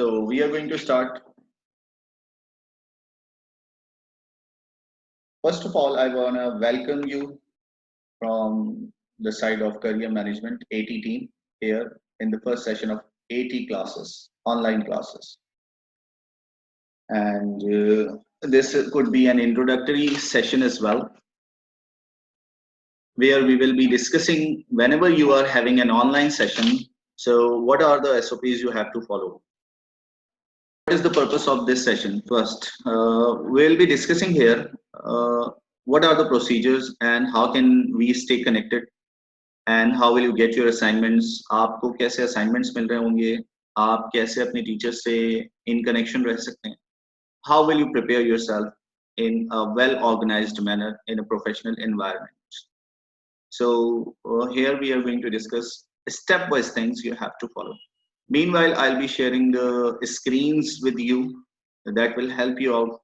So we are going to start. First of all, I want to welcome you from the side of Career Management AT team here in the first session of AT classes, online classes. And this could be an introductory session as well, where we will be discussing whenever you are having an online session. So what are the SOPs you have to follow? What is the purpose of this session? First, we'll be discussing here what are the procedures and how can we stay connected and how will you get your assignments. आपको कैसे assignments मिल रहे होंगे, आप कैसे अपने teachers से in connection रह सकते हैं, how will you prepare yourself in a well organized manner in a professional environment. So here we are going to discuss step-wise things you have to follow. Meanwhile, I'll be sharing the screens with you that will help you out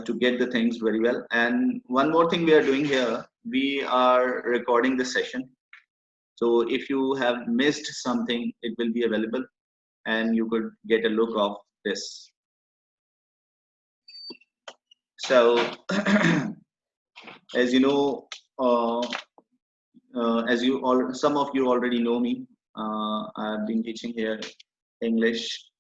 to get the things very well. And one more thing we are doing here, we are recording the session. So if you have missed something, it will be available and you could get a look of this. So as you know, as you all, some of you already know me. I've been teaching here English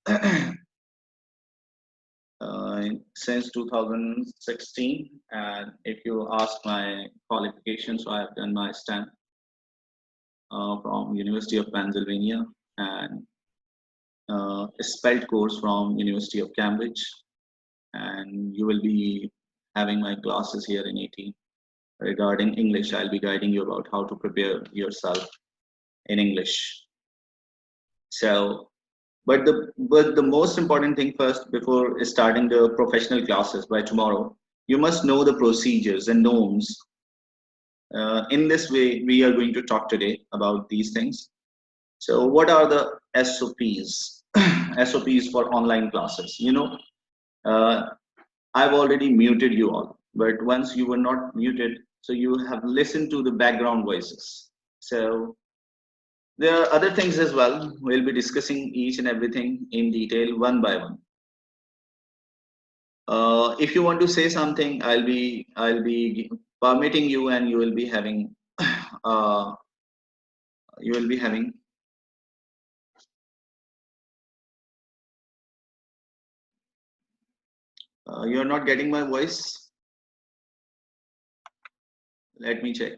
since 2016, and if you ask my qualifications, so I've done my STEM from University of Pennsylvania and a SPELT course from University of Cambridge, and you will be having my classes here in AT. Regarding English, I'll be guiding you about how to prepare yourself in English. So, but the most important thing first, before starting the professional classes by tomorrow, you must know the procedures and norms. In this way, we are going to talk today about these things. So, what are the SOPs? SOPs for online classes. You know, I've already muted you all, but once you were not muted, so you have listened to the background voices. So there are other things as well. We'll be discussing each and everything in detail, one by one. If you want to say something, I'll be permitting you, and you will be having you're not getting my voice. Let me check.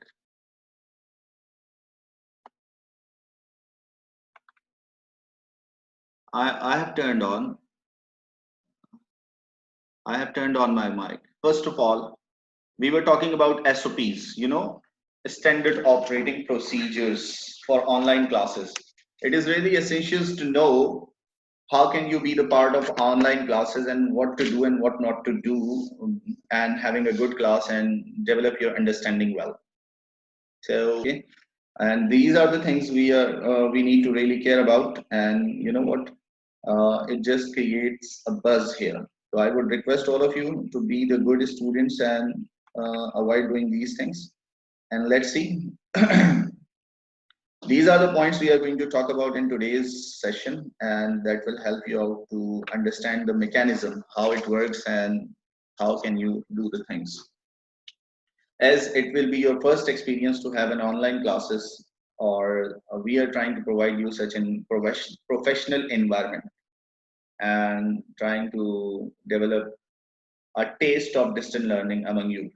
I have turned on. I have turned on my mic. First of all, we were talking about SOPs, you know, standard operating procedures for online classes. It is really essential to know how can you be the part of online classes and what to do and what not to do, and having a good class and develop your understanding well. So, okay. And these are the things we need to really care about. And you know what? It just creates a buzz here. So I would request all of you to be the good students and avoid doing these things. And let's see. These are the points we are going to talk about in today's session, and that will help you out to understand the mechanism, how it works, and how can you do the things. As it will be your first experience to have an online classes, or we are trying to provide you such an professional environment and trying to develop a taste of distant learning among you.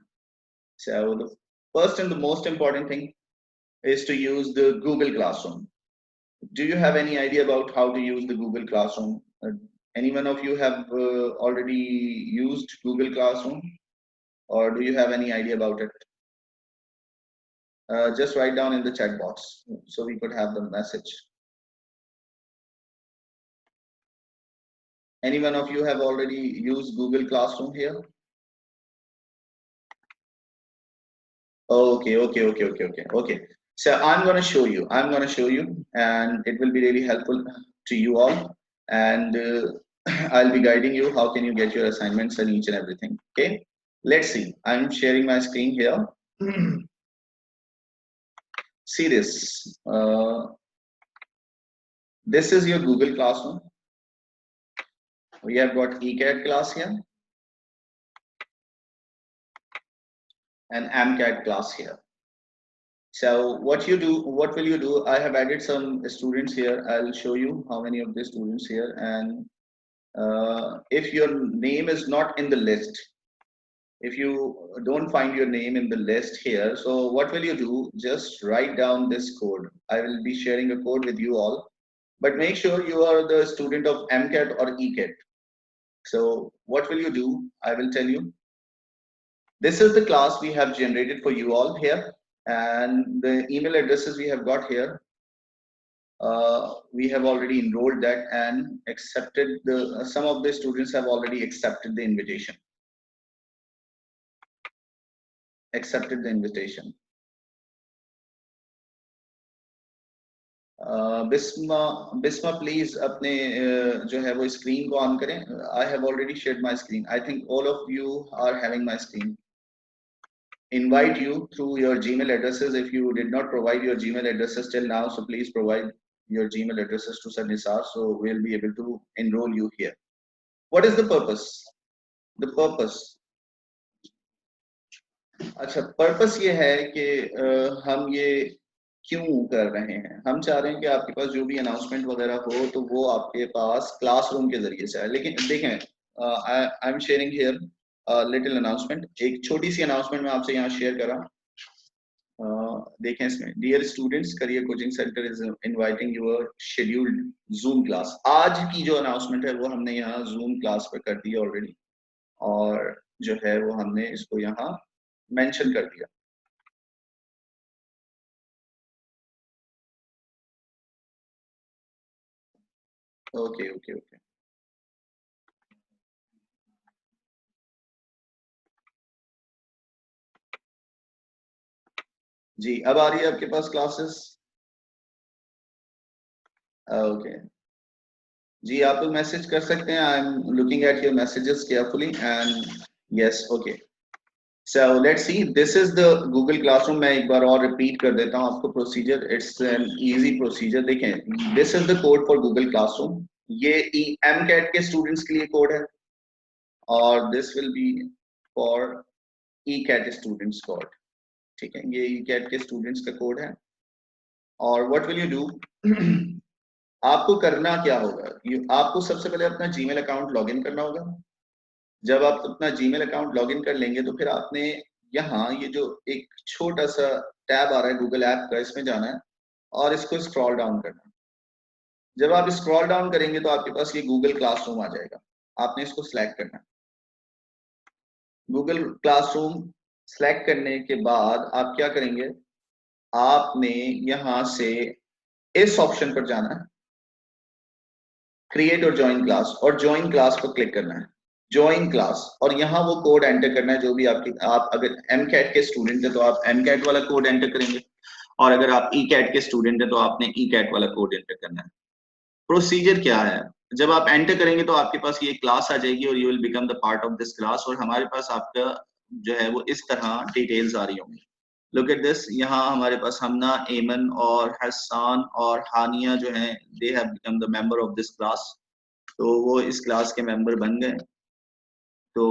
So the first and the most important thing is to use the Google Classroom. Do you have any idea about how to use the Google Classroom? Any one of you have already used Google Classroom, or do you have any idea about it? Just write down in the chat box so we could have the message. Any one of you have already used Google Classroom here? Okay. So I'm going to show you. And it will be really helpful to you all. And I'll be guiding you how can you get your assignments and each and everything. Okay. Let's see. I'm sharing my screen here. See this. This is your Google Classroom. We have got ECAT class here and MCAT class here. So what will you do? I have added some students here. I'll show you how many of the students here. And if your name is not in the list, if you don't find your name in the list here, so what will you do? Just write down this code. I will be sharing a code with you all, but make sure you are the student of MCAT or ECAT. So what will you do? I will tell you. This is the class we have generated for you all here, and the email addresses we have got here. We have already enrolled that and accepted the. Some of the students have already accepted the invitation. Accepted the invitation. Bisma please अपने जो है वो screen को on करें. I have already shared my screen. I think all of you are having my screen. Invite you through your Gmail addresses. If you did not provide your Gmail addresses till now, so please provide your Gmail addresses to Sir Nisar, so we'll be able to enroll you here. What is the purpose? The purpose. अच्छा, purpose ये है कि हम ये क्यों कर रहे हैं. हम चाह रहे हैं कि आपके पास जो भी अनाउंसमेंट वगैरह हो तो वो आपके पास क्लासरूम के जरिए से आए. लेकिन देखें, I am sharing here little announcement. एक छोटी सी अनाउंसमेंट मैं आपसे यहाँ शेयर कर रहा हूँ. देखें इसमें, dear students, career coaching centre is inviting your scheduled Zoom class. आज की जो अनाउंसमेंट है वो हमने यहाँ जूम क्लास पे कर दी ऑलरेडी, और जो है वो हमने इसको यहाँ मेंशन कर दिया. Okay okay okay. जी, अब आ रही है आपके पास क्लासेस. ओके जी, आप लोग मैसेज कर सकते हैं. I am looking at your messages carefully and yes. Okay, so let's see. This is the Google classroom. मैं एक बार और रिपीट कर देता हूँ आपको procedure. It's an easy procedure. देखें, this is the code for Google classroom. ये MCAT के स्टूडेंट्स के लिए कोड है, और this will be for ECAT students code. ठीक है, ये ECAT के स्टूडेंट्स का कोड है. और व्हाट विल यू डू? आपको करना क्या होगा? आपको सबसे पहले अपना जीमेल अकाउंट लॉगिन करना होगा. जब आप अपना जीमेल अकाउंट लॉगिन कर लेंगे तो फिर आपने यहाँ ये जो एक छोटा सा टैब आ रहा है गूगल ऐप का, इसमें जाना है और इसको स्क्रॉल डाउन करना है. जब आप स्क्रॉल डाउन करेंगे तो आपके पास ये गूगल क्लासरूम आ जाएगा. आपने इसको सिलेक्ट करना है. गूगल क्लासरूम सिलेक्ट करने के बाद आप क्या करेंगे? आपने यहाँ से इस ऑप्शन पर जाना है, क्रिएट और ज्वाइन क्लास, और ज्वाइन क्लास पर क्लिक करना है. ज्वाइन क्लास, और यहाँ वो कोड एंटर करना है जो भी आप अगर MCAT के स्टूडेंट है तो आप MCAT वाला कोड एंटर करेंगे, और अगर आप ECAT के स्टूडेंट है तो आपने ECAT वाला कोड एंटर करना है. प्रोसीजर क्या है? जब आप एंटर करेंगे तो आपके पास ये क्लास आ जाएगी और you will become the part of this class, और हमारे पास आपका जो है वो इस तरह डिटेल्स आ रही होंगी. Look at this. यहाँ हमारे पास हमना, एमन और हसान और हानिया जो हैं, दे have become the member of this class. तो वो इस क्लास के मेंबर बन गए. तो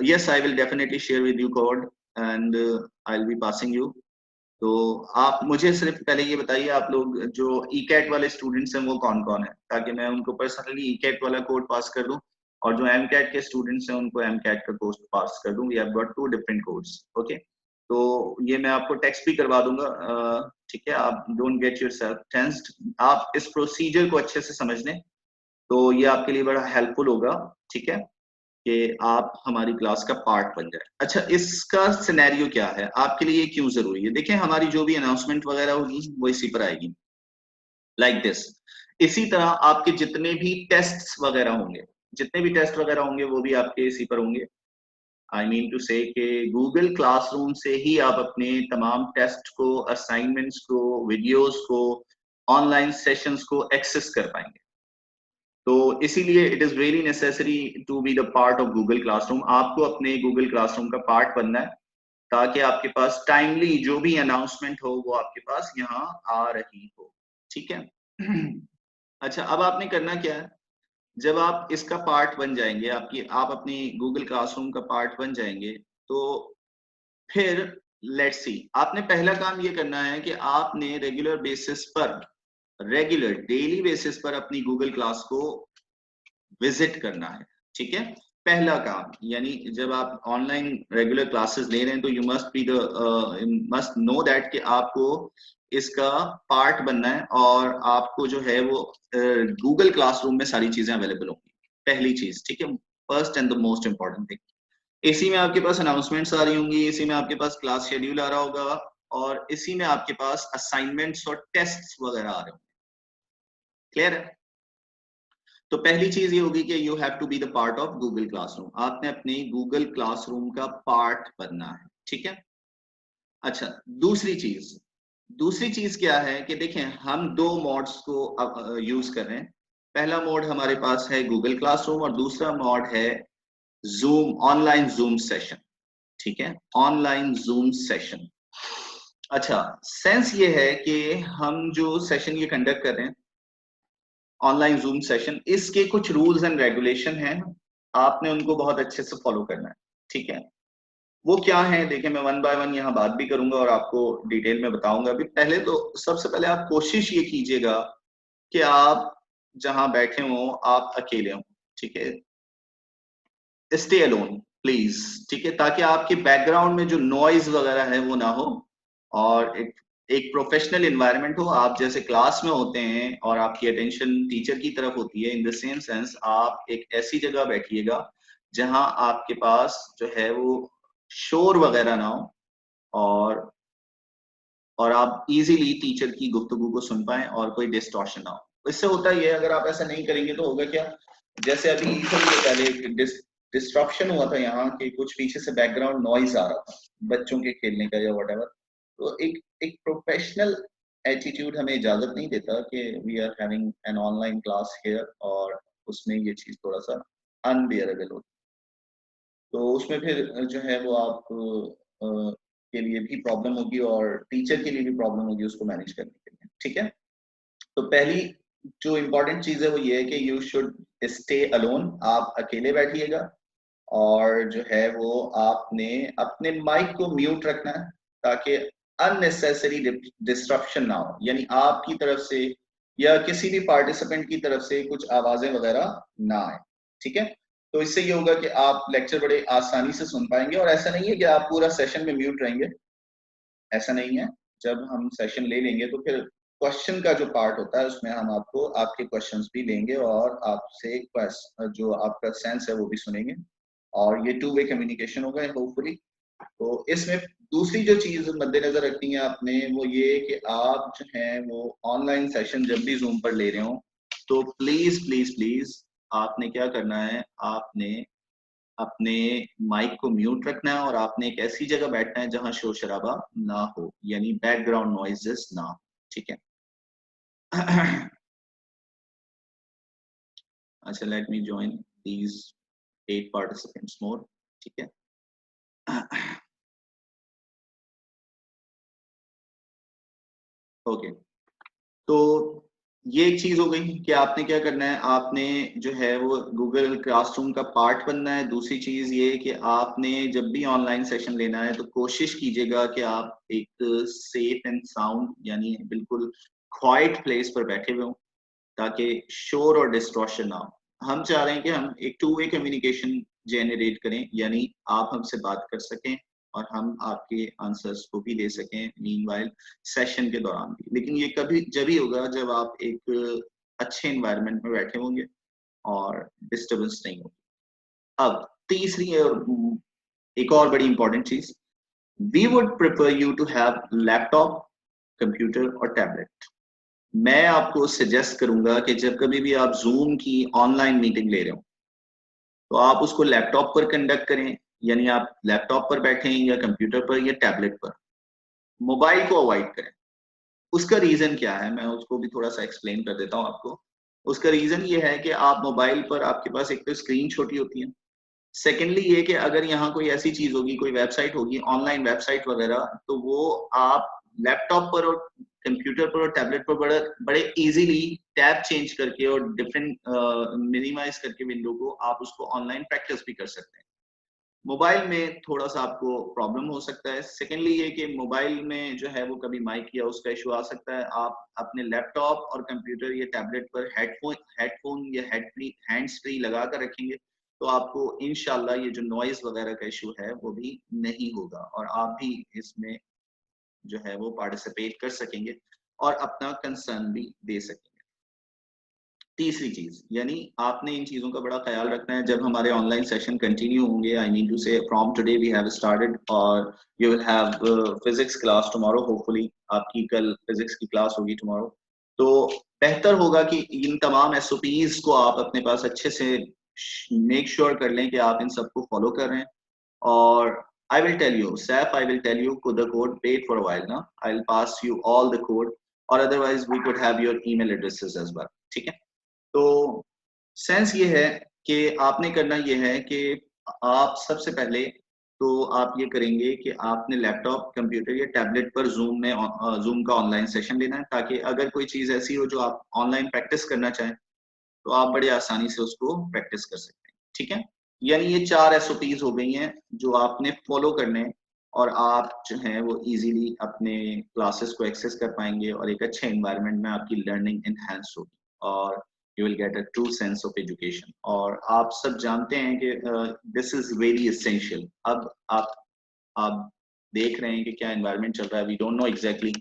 yes, I will definitely share with you code and I will be passing you. तो आप मुझे सिर्फ पहले ये बताइए, आप लोग जो ECAT वाले स्टूडेंट्स हैं वो कौन कौन है, ताकि मैं उनको पर्सनली ECAT वाला कोड पास कर दूं, और जो MCAT के स्टूडेंट्स हैं उनको MCAT का कोड पास कर दूं. We have got 2 different codes. Okay, तो ये मैं आपको टेक्स्ट भी करवा दूंगा. ठीक है, आप डोंट गेट योरसेल्फ टेंस्ड. आप इस प्रोसीजर को अच्छे से समझ लें तो ये आपके लिए बड़ा हेल्पफुल होगा. ठीक है, कि आप हमारी क्लास का पार्ट बन जाए. अच्छा, इसका सिनेरियो क्या है, आपके लिए क्यों जरूरी है? देखिए, हमारी जो भी अनाउंसमेंट वगैरह होगी वो इसी पर आएगी, लाइक दिस. इसी तरह आपके जितने भी टेस्ट्स वगैरह होंगे, जितने भी टेस्ट वगैरह होंगे वो भी आपके इसी पर होंगे. आई मीन टू से कि गूगल क्लासरूम से ही आप अपने तमाम टेस्ट को, असाइनमेंट्स को, वीडियोस को, ऑनलाइन सेशंस को एक्सेस कर पाएंगे. तो इसीलिए it is really necessary to be the part of Google classroom. आपको अपने गूगल क्लासरूम का पार्ट बनना है, ताकि आपके पास टाइमली जो भी अनाउंसमेंट हो वो आपके पास यहाँ आ रही हो. ठीक है. अच्छा, अब आपने करना क्या है? जब आप इसका पार्ट बन जाएंगे, आप अपनी गूगल क्लासरूम का पार्ट बन जाएंगे, तो फिर लेट्स सी, आपने पहला काम ये करना है कि आपने रेगुलर डेली बेसिस पर अपनी गूगल क्लास को विजिट करना है। ठीक है, पहला काम, यानी जब आप ऑनलाइन रेगुलर क्लासेस ले रहे हैं तो यू मस्ट नो दैट कि आपको इसका पार्ट बनना है और आपको जो है वो गूगल क्लासरूम में सारी चीजें अवेलेबल होंगी, पहली चीज। ठीक है, first and the most important thing. इसी में आपके पास अनाउंसमेंट्स आ रही होंगी, इसी में आपके पास क्लास शेड्यूल आ रहा होगा, और इसी में आपके पास असाइनमेंट्स और टेस्ट्स वगैरह आ रहे होंगे। क्लियर है? तो पहली चीज ये होगी कि you have to be the part of Google classroom, आपने अपने गूगल क्लासरूम का पार्ट बनना है। ठीक है, अच्छा, दूसरी चीज क्या है कि देखें, हम दो मोड्स को यूज कर रहे हैं। पहला मोड हमारे पास है गूगल क्लासरूम और दूसरा मोड है ऑनलाइन जूम सेशन। ठीक है, ऑनलाइन जूम सेशन। अच्छा, सेंस ये है कि हम जो सेशन ये कंडक्ट कर रहे हैं, ऑनलाइन जूम सेशन, इसके कुछ रूल्स एंड रेगुलेशन हैं, आपने उनको बहुत अच्छे से फॉलो करना है। ठीक है, वो क्या है, देखिए मैं वन बाय वन यहाँ बात भी करूंगा और आपको डिटेल में बताऊंगा। अभी पहले तो सबसे पहले आप कोशिश ये कीजिएगा कि आप जहां बैठे हो आप अकेले हो। ठीक है, स्टे अलोन प्लीज। ठीक है, ताकि आपके बैकग्राउंड में जो नॉइज वगैरह है वो ना हो, और एक प्रोफेशनल इन्वायरमेंट हो। आप जैसे क्लास में होते हैं और आपकी अटेंशन टीचर की तरफ होती है, इन द सेम सेंस आप एक ऐसी जगह बैठिएगा जहां आपके पास जो है वो शोर वगैरह ना हो, और आप इजीली टीचर की गुफ्तगू को सुन पाए और कोई डिस्टॉर्शन ना हो। इससे होता ही है, अगर आप ऐसा नहीं करेंगे तो होगा क्या, जैसे अभी थोड़ी देर पहले डिस्ट्रप्शन हुआ था यहाँ कि कुछ पीछे से बैकग्राउंड नॉइज आ रहा था बच्चों के खेलने का या व्हाटएवर। तो एक प्रोफेशनल एटीट्यूड हमें इजाजत नहीं देता कि we are having an online class here, और उसमें ये चीज थोड़ा सा अनबियरेबल होती। तो उसमें फिर जो है वो आप के लिए भी प्रॉब्लम होगी और टीचर के लिए भी प्रॉब्लम होगी उसको मैनेज करने के लिए। ठीक है, तो पहली जो इम्पोर्टेंट चीज है वो ये है कि यू शुड स्टे अलोन, आप अकेले बैठिएगा, और जो है वो आपने अपने माइक को म्यूट रखना है ताकि अननेसेसरी डिस्ट्रप्शन ना हो, यानी आपकी तरफ से या किसी भी पार्टिसिपेंट की तरफ से कुछ आवाजें वगैरह ना आए। ठीक है, तो इससे ये होगा कि आप लेक्चर बड़े आसानी से सुन पाएंगे, और ऐसा नहीं है कि आप पूरा सेशन में म्यूट रहेंगे, ऐसा नहीं है। जब हम सेशन ले लेंगे तो फिर क्वेश्चन का जो पार्ट होता है उसमें हम आपको आपके क्वेश्चंस भी लेंगे और आपसे जो आपका सेंस है वो भी सुनेंगे, और ये टू वे कम्युनिकेशन होगा होपफुली। तो इसमें दूसरी जो चीज मद्देनजर रखनी है आपने वो ये कि आप जो है वो ऑनलाइन सेशन जब भी जूम पर ले रहे हो तो प्लीज प्लीज प्लीज आपने क्या करना है, आपने अपने माइक को म्यूट रखना है और आपने एक ऐसी जगह बैठना है जहां शोर शराबा ना हो, यानी बैकग्राउंड नॉइजेस ना हो। ठीक है। अच्छा, let me join these 8 participants more. ठीक है। ओके, तो ये एक चीज हो गई कि आपने क्या करना है, आपने जो है वो गूगल क्लासरूम का पार्ट बनना है। दूसरी चीज ये कि आपने जब भी ऑनलाइन सेशन लेना है तो कोशिश कीजिएगा कि आप एक सेफ एंड साउंड, यानी बिल्कुल क्वाइट प्लेस पर बैठे हुए हों ताकि शोर और डिस्ट्रॉशन ना हो। हम चाह रहे हैं कि हम एक टू वे कम्युनिकेशन जेनरेट करें, यानी आप हमसे बात कर सकें और हम आपके आंसर्स को भी दे सकें मीनवाइल सेशन के दौरान भी। लेकिन ये कभी जब ही होगा जब आप एक अच्छे एनवायरनमेंट में बैठे होंगे और डिस्टरबेंस नहीं होगी। अब तीसरी और एक और बड़ी इंपॉर्टेंट चीज, we would prefer you to have laptop, computer और टैबलेट। मैं आपको सजेस्ट करूंगा कि जब कभी भी आप जूम की ऑनलाइन मीटिंग ले रहे हो तो आप उसको लैपटॉप पर कंडक्ट करें, यानी आप लैपटॉप पर बैठें या कंप्यूटर पर या टैबलेट पर, मोबाइल को अवॉइड करें। उसका रीजन क्या है, मैं उसको भी थोड़ा सा एक्सप्लेन कर देता हूँ आपको। उसका रीजन ये है कि आप मोबाइल पर आपके पास एक तो स्क्रीन छोटी होती है, सेकेंडली ये कि अगर यहाँ कोई ऐसी चीज होगी, कोई वेबसाइट होगी, ऑनलाइन वेबसाइट वगैरह, तो वो आप लैपटॉप पर और कंप्यूटर पर और टैबलेट पर बड़े इजीली टैब चेंज करके और डिफरेंट मिनिमाइज करके विंडो को आप उसको ऑनलाइन प्रैक्टिस भी कर सकते हैं। मोबाइल में थोड़ा सा आपको प्रॉब्लम हो सकता है। सेकेंडली ये कि मोबाइल में जो है वो कभी माइक या उसका इशू आ सकता है। आप अपने लैपटॉप और कंप्यूटर या टैबलेट पर हेडफोन या हैंड्स फ्री लगा कर रखेंगे तो आपको इंशाल्लाह ये जो नॉइज वगैरह का इशू है वो भी नहीं होगा और आप भी इसमें जो है वो पार्टिसिपेट कर सकेंगे और अपना कंसर्न भी दे सकेंगे। तीसरी चीज यानी आपने इन चीजों का बड़ा ख्याल रखना है जब हमारे ऑनलाइन सेशन कंटिन्यू होंगे। I mean to say from today we have started और you will have physics class tomorrow. Hopefully आपकी कल फिजिक्स की क्लास होगी टुमारो। तो बेहतर होगा कि इन तमाम एसओपीज को आप अपने पास अच्छे से मेक श्योर कर लें कि आप इन सबको फॉलो कर रहे हैं। और I will tell you, Saf, I will tell you the code, wait for a while now. I'll pass you all the code or otherwise we could have your email addresses as well. ठीक है? तो sense ये है कि आपने करना ये है कि आप सबसे पहले तो आप ये करेंगे कि आपने लैपटॉप, कंप्यूटर या टैबलेट पर जूम का ऑनलाइन सेशन लेना है ताकि अगर कोई चीज़ ऐसी हो जो आप ऑनलाइन प्रैक्टिस करना चाहें तो आप बड़ी आसानी से उसको प्रैक्टिस कर सकते हैं। ठीक है? यानी ये 4 एसओपीज हो गई हैं जो आपने फॉलो करने हैं और आप जो है वो इजीली अपने क्लासेस को एक्सेस कर पाएंगे और एक अच्छे एनवायरनमेंट में आपकी लर्निंग एनहांस होगी और you will get a true sense of education. और आप सब जानते हैं कि दिस इज वेरी एसेंशियल। अब आप देख रहे हैं कि क्या एनवायरनमेंट चल रहा है। वी डोंट नो एग्जैक्टली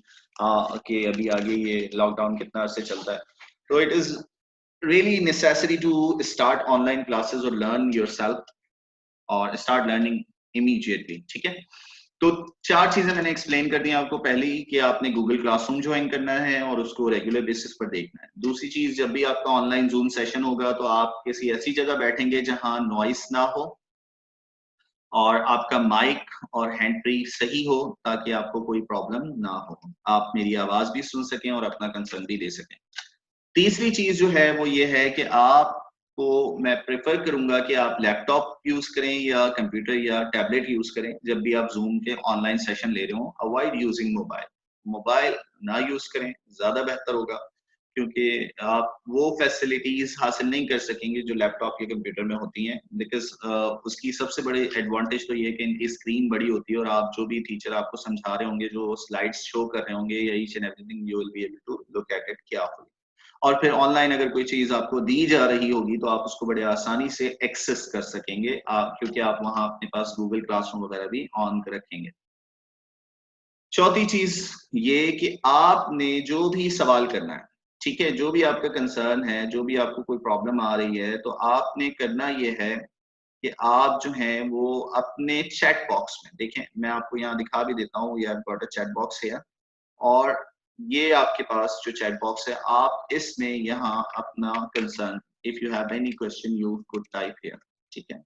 कि अभी आगे ये लॉकडाउन कितना अर्से चलता है। तो it is really necessary to start online classes or learn yourself or start learning immediately। ठीक है? तो 4 चीजें मैंने एक्सप्लेन कर दी आपको। पहली कि आपने गूगल क्लासरूम ज्वाइन करना है और उसको रेगुलर बेसिस पर देखना है। दूसरी चीज, जब भी आपका ऑनलाइन जूम सेशन होगा तो आप किसी ऐसी जगह बैठेंगे जहां नॉइस ना हो और आपका माइक और हैंड फ्री सही हो ताकि आपको कोई प्रॉब्लम ना हो, आप मेरी आवाज भी सुन सकें और अपना कंसर्न भी दे सकें। तीसरी चीज जो है वो ये है कि आपको मैं प्रेफर करूंगा कि आप लैपटॉप यूज करें या कंप्यूटर या टैबलेट यूज करें जब भी आप जूम के ऑनलाइन सेशन ले रहे हो। Avoid using mobile. मोबाइल ना यूज करें, ज्यादा बेहतर होगा क्योंकि आप वो फैसिलिटीज हासिल नहीं कर सकेंगे जो लैपटॉप या कंप्यूटर में होती हैं। बिकॉज उसकी सबसे बड़ी एडवांटेज तो ये है कि इनकी स्क्रीन बड़ी होती है और आप जो भी टीचर आपको समझा रहे होंगे, जो स्लाइड्स शो कर रहे होंगे या each and everything, you will be able to look at it carefully. और फिर ऑनलाइन अगर कोई चीज आपको दी जा रही होगी तो आप उसको बड़े आसानी से एक्सेस कर सकेंगे क्योंकि आप वहां अपने पास गूगल क्लासरूम वगैरह भी ऑन कर रखेंगे। चौथी चीज ये कि आपने जो भी सवाल करना है, ठीक है, जो भी आपका कंसर्न है, जो भी आपको कोई प्रॉब्लम आ रही है, तो आपने करना ये है कि आप जो हैं वो अपने चैट बॉक्स में देखें। मैं आपको यहाँ दिखा भी देता हूँ, यार गॉट अ चैट बॉक्स है और ये आपके पास जो चैट बॉक्स है, आप इसमें यहाँ अपना concern, if you have any question you could type here. ठीक है?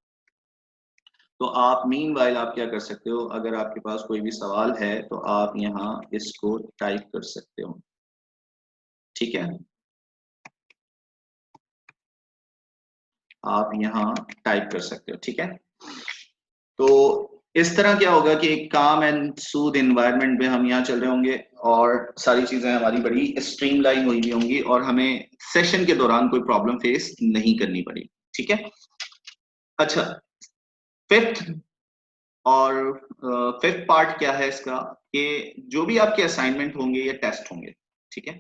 तो आप मीनवाइल आप क्या कर सकते हो, अगर आपके पास कोई भी सवाल है तो आप यहाँ इसको टाइप कर सकते हो। ठीक है? आप यहाँ टाइप कर सकते हो। ठीक है? तो इस तरह क्या होगा कि एक काम एंड सूद एनवायरनमेंट में हम यहाँ चल रहे होंगे और सारी चीजें हमारी बड़ी स्ट्रीमलाइन हुई भी होंगी और हमें सेशन के दौरान कोई प्रॉब्लम फेस नहीं करनी पड़ी। ठीक है? अच्छा, फिफ्थ और फिफ्थ पार्ट क्या है इसका कि जो भी आपके असाइनमेंट होंगे या टेस्ट होंगे, ठीक है,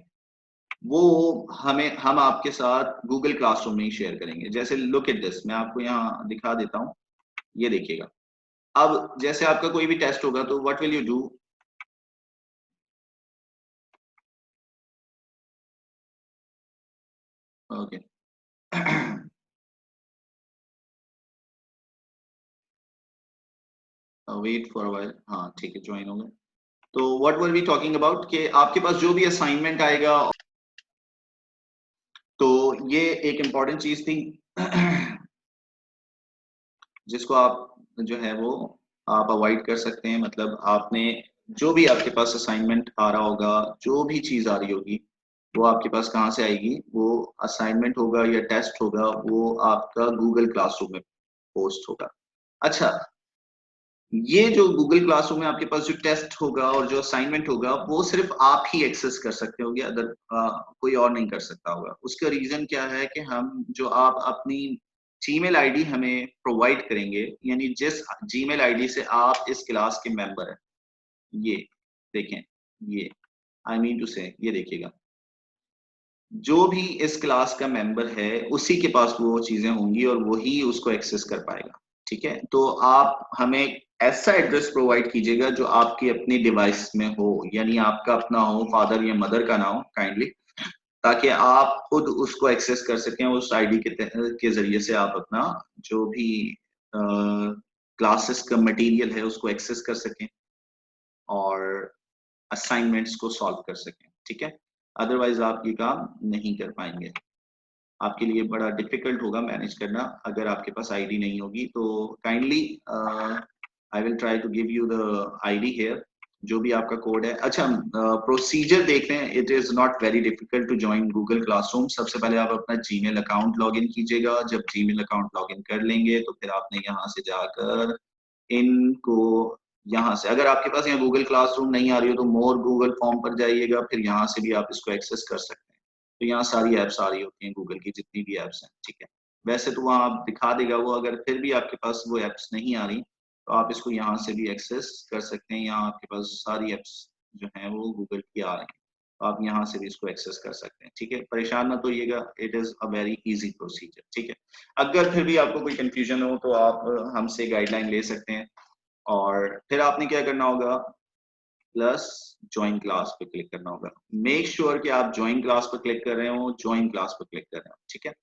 वो हम आपके साथ गूगल क्लासरूम में ही शेयर करेंगे। जैसे लुक एट दिस, मैं आपको यहाँ दिखा देता हूँ, ये देखिएगा। अब जैसे आपका कोई भी टेस्ट होगा तो what will you do, okay, wait for a while, हाँ ठीक है, ज्वाइन हो गए। तो what were we talking about कि आपके पास जो भी असाइनमेंट आएगा, तो ये एक इम्पॉर्टेंट चीज थी जिसको आप जो है वो आप अवॉइड कर सकते हैं। मतलब आपने जो भी आपके पास असाइनमेंट आ रहा होगा, जो भी चीज आ रही होगी, वो आपके पास कहाँ से आएगी, वो असाइनमेंट होगा या टेस्ट होगा, वो आपका गूगल क्लासरूम में पोस्ट होगा। अच्छा, ये जो गूगल क्लासरूम में आपके पास जो टेस्ट होगा और जो असाइनमेंट होगा वो सिर्फ आप ही एक्सेस कर सकते होगे, अदर कोई और नहीं कर सकता होगा। उसका रीजन क्या है कि हम जो आप अपनी जीमेल आईडी हमें प्रोवाइड करेंगे, यानी जिस जीमेल आईडी से आप इस क्लास के मेंबर हैं, ये देखें, ये आई मीन टू से ये देखिएगा, जो भी इस क्लास का मेंबर है उसी के पास वो चीजें होंगी और वही उसको एक्सेस कर पाएगा। ठीक है, तो आप हमें ऐसा एड्रेस प्रोवाइड कीजिएगा जो आपकी अपनी डिवाइस में हो, यानी आपका अपना हो, फादर या मदर का ना हो काइंडली, ताकि आप खुद उसको एक्सेस कर सकें। उस आईडी के जरिए से आप अपना जो भी क्लासेस का मटेरियल है उसको एक्सेस कर सकें और असाइनमेंट्स को सॉल्व कर सकें। ठीक है, अदरवाइज आप ये काम नहीं कर पाएंगे, आपके लिए बड़ा डिफिकल्ट होगा मैनेज करना अगर आपके पास आईडी नहीं होगी। तो kindly I will try to give you the ID here, जो भी आपका कोड है। अच्छा, प्रोसीजर देख रहे हैं, it is not very difficult to join Google classroom. सबसे पहले आप अपना जीमेल अकाउंट लॉगिन कीजिएगा। जब जीमेल अकाउंट लॉगिन कर लेंगे तो फिर आपने यहाँ से जाकर इनको, यहाँ से अगर आपके पास यहाँ गूगल क्लासरूम नहीं आ रही हो तो मोर गूगल फॉर्म पर जाइएगा, फिर यहाँ से भी आप इसको एक्सेस कर सकते हैं। तो यहाँ सारी ऐप्स आ रही होती हैं गूगल की, जितनी भी ऐप्स हैं। ठीक है, वैसे तो वहाँ आप दिखा देगा वो, अगर फिर भी आपके पास वो ऐप्स नहीं आ रही तो आप इसको यहाँ से भी एक्सेस कर सकते हैं। यहाँ आपके पास सारी ऐप्स जो हैं वो गूगल की आ रही हैं, तो आप यहाँ से भी इसको एक्सेस कर सकते हैं। ठीक है, परेशान मत होइएगा, it is a very easy procedure. ठीक है, अगर फिर भी आपको कोई कंफ्यूजन हो तो आप हमसे गाइडलाइन ले सकते हैं। और फिर आपने क्या करना होगा, प्लस ज्वाइन क्लास पे क्लिक करना होगा। मेक श्योर कि आप ज्वाइन क्लास पर क्लिक कर रहे हो, ज्वाइन क्लास पर क्लिक कर रहे हो। ठीक है,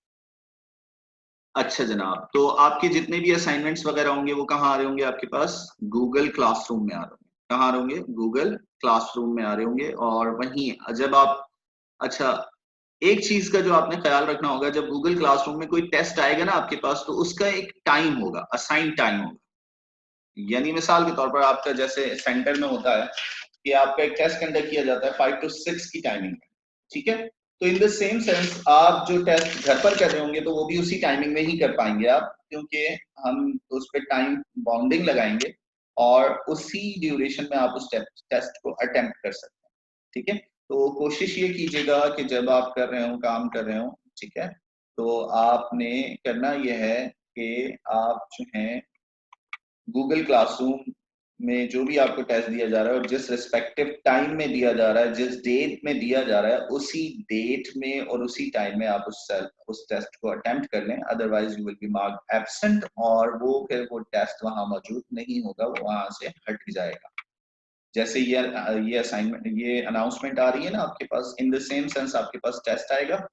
अच्छा जनाब, तो आपके जितने भी असाइनमेंट्स वगैरह होंगे वो कहाँ आ रहे होंगे आपके पास, गूगल क्लासरूम में आ रहे होंगे। कहाँ आ रहे होंगे, गूगल क्लासरूम में आ रहे होंगे। और वहीं जब आप, अच्छा, एक चीज का जो आपने ख्याल रखना होगा, जब गूगल क्लासरूम में कोई टेस्ट आएगा ना आपके पास, तो उसका एक टाइम होगा, असाइन टाइम होगा। यानी मिसाल के तौर पर आपका जैसे सेंटर में होता है कि आपका एक टेस्ट कंडक्ट किया जाता है 5 to 6 की टाइमिंग में। ठीक है, तो इन द सेम सेंस आप जो टेस्ट घर पर कर रहे होंगे तो वो भी उसी टाइमिंग में ही कर पाएंगे आप, क्योंकि हम उस पर टाइम बाउंडिंग लगाएंगे और उसी ड्यूरेशन में आप उस टेस्ट को अटेम्प्ट कर सकते हैं। ठीक है, तो कोशिश ये कीजिएगा कि जब आप कर रहे हो, काम कर रहे हो, ठीक है, तो आपने करना यह है कि आप जो है गूगल क्लासरूम में जो भी आपको टेस्ट दिया जा रहा है और जिस रिस्पेक्टिव टाइम में दिया जा रहा है, जिस डेट में दिया जा रहा है, उसी डेट में और उसी टाइम में आप उस टेस्ट को अटेम्प्ट कर लें। Otherwise you will B marked absent और वो फिर वो टेस्ट वहां मौजूद नहीं होगा, वो वहां से हट जाएगा। जैसे ये असाइनमेंट, ये अनाउंसमेंट आ रही है ना आपके पास, इन द सेम सेंस आपके पास टेस्ट आएगा।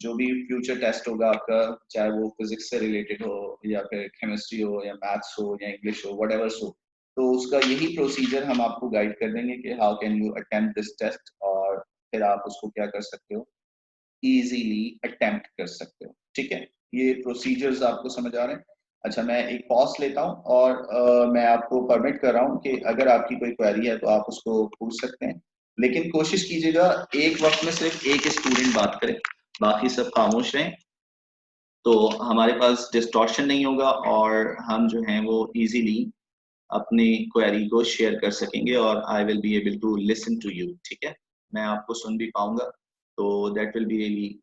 जो भी फ्यूचर टेस्ट होगा आपका, चाहे वो फिजिक्स से रिलेटेड हो या फिर केमिस्ट्री हो या मैथ्स हो या इंग्लिश हो, व्हाटएवर हो, तो उसका यही प्रोसीजर हम आपको गाइड कर देंगे कि how can you attempt this test, और फिर आप उसको क्या कर सकते हो, इजीली अटेम्प्ट कर सकते हो। ठीक है, ये प्रोसीजर्स आपको समझ आ रहे हैं। अच्छा, मैं एक पॉज लेता हूँ और मैं आपको परमिट कर रहा हूँ कि अगर आपकी कोई क्वेरी है तो आप उसको पूछ सकते हैं, लेकिन कोशिश कीजिएगा एक वक्त में सिर्फ एक स्टूडेंट बात करे, बाकी सब खामोश रहें, तो हमारे पास डिस्टॉर्शन नहीं होगा और हम जो हैं वो इजीली अपनी क्वेरी को शेयर कर सकेंगे और I will be able to listen to you. ठीक है, मैं आपको सुन भी पाऊंगा, तो that will be really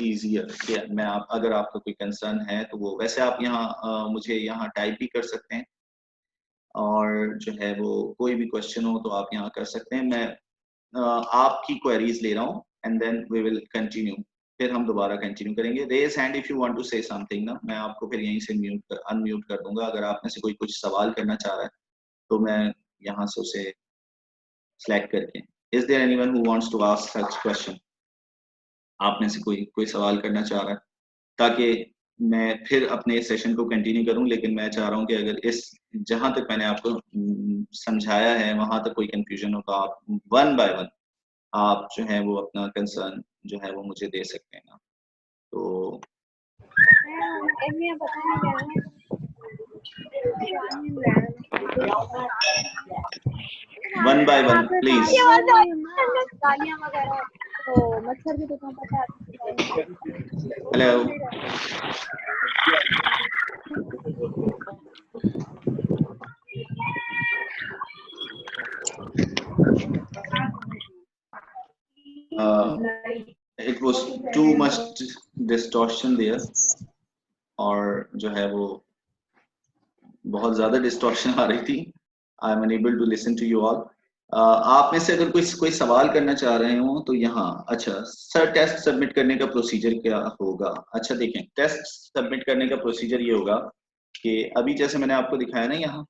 easier. मैं आप, अगर आपका कोई कंसर्न है तो वो वैसे आप यहाँ मुझे यहाँ टाइप भी कर सकते हैं और जो है वो कोई भी क्वेश्चन हो तो आप यहाँ कर सकते हैं। मैं आपकी क्वेरीज ले रहा हूँ and then we will continue, फिर हम दोबारा कंटिन्यू करेंगे। Raise hand if you want to say something ना, मैं आपको फिर यहीं से अनम्यूट कर दूंगा। अगर आप में से कोई कुछ सवाल करना चाह रहा है तो मैं यहाँ से उसे सिलेक्ट करके, is there anyone who wants to ask such question, आप में से कोई कोई सवाल करना चाह रहा है, ताकि मैं फिर अपने सेशन को कंटिन्यू करूं। लेकिन मैं चाह रहा हूं कि अगर इस, जहां तक मैंने आपको समझाया है वहां तक कोई कंफ्यूजन हो तो आप वन बाय वन आप जो है वो अपना कंसर्न जो है वो मुझे दे सकते हैं ना। तो वन बाय वन प्लीज। गालियां वगैरह तो मच्छर भी तो कम पता है। Hello, It was too much distortion there, और जो है वो बहुत ज्यादा डिस्टॉर्शन आ रही थी. I am unable to listen to you all. आप में से अगर कोई सवाल करना चाह रहे हो तो यहाँ. अच्छा सर, टेस्ट सबमिट करने का प्रोसीजर क्या होगा? अच्छा देखें, टेस्ट सबमिट करने का प्रोसीजर ये होगा कि अभी जैसे मैंने आपको दिखाया ना यहाँ.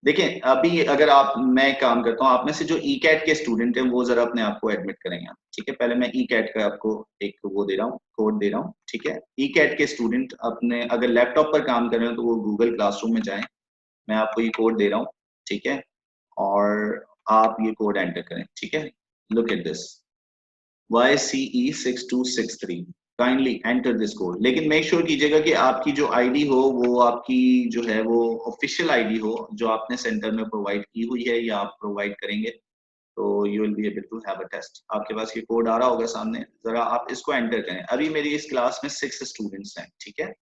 देखें अभी अगर आप, मैं एक काम करता हूँ, आप में से जो ई कैट के स्टूडेंट हैं वो जरा अपने आप को एडमिट करेंगे. ठीक है, पहले मैं ई कैट का आपको एक वो दे रहा हूँ, कोड दे रहा हूँ. ठीक है, ई कैट के स्टूडेंट अपने अगर लैपटॉप पर काम कर रहे हो तो वो गूगल क्लासरूम में जाएं. मैं आपको ये कोड दे रहा हूँ. ठीक है, और आप ये कोड एंटर करें. ठीक है, look at this YCE6263. Kindly enter this code. लेकिन मेक श्योर कीजिएगा कि आपकी जो आईडी हो वो आपकी जो है वो ऑफिशियल आईडी हो, जो आपने सेंटर में प्रोवाइड की हुई है या आप प्रोवाइड करेंगे, तो you will be able to have a test. आपके पास ये कोड आ रहा होगा सामने, जरा आप इसको एंटर करें. अभी मेरी इस क्लास में 6 स्टूडेंट्स हैं. ठीक है,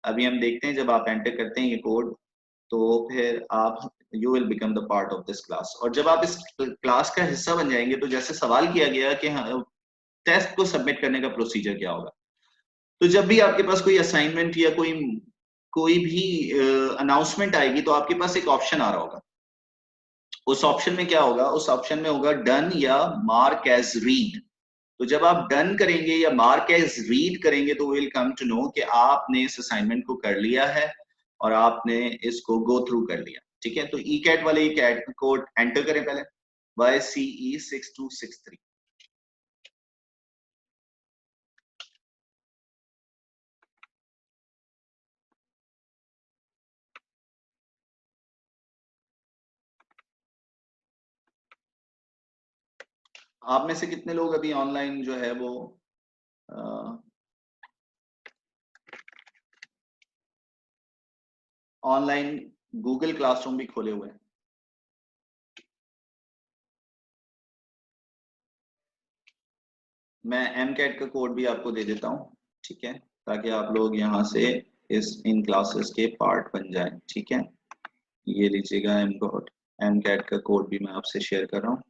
अभी हम देखते हैं जब आप एंटर करते हैं ये कोड तो फिर आप you will become the part of this class. और जब आप इस क्लास का हिस्सा बन जाएंगे तो जैसे सवाल किया गया कि हाँ, टेस्ट को सबमिट करने का प्रोसीजर क्या होगा, तो जब भी आपके पास कोई असाइनमेंट या कोई भी अनाउंसमेंट आएगी तो आपके पास एक ऑप्शन आ रहा होगा. उस ऑप्शन में क्या होगा? उस ऑप्शन में होगा डन या मार्क एज रीड. तो जब आप डन करेंगे या मार्क एज रीड करेंगे तो विल कम टू नो कि आपने इस असाइनमेंट को कर लिया है और आपने इसको गो थ्रू कर लिया. ठीक है, तो ई कैट वाले कैट कोड एंटर करें पहले, YCE6263. आप में से कितने लोग अभी ऑनलाइन जो है वो ऑनलाइन गूगल क्लासरूम भी खोले हुए हैं? मैं एम कैट का कोड भी आपको दे देता हूँ. ठीक है, ताकि आप लोग यहाँ से इन क्लासेस के पार्ट बन जाएं. ठीक है, ये लीजिएगा एम कैट का कोड भी मैं आपसे शेयर कर रहा हूँ.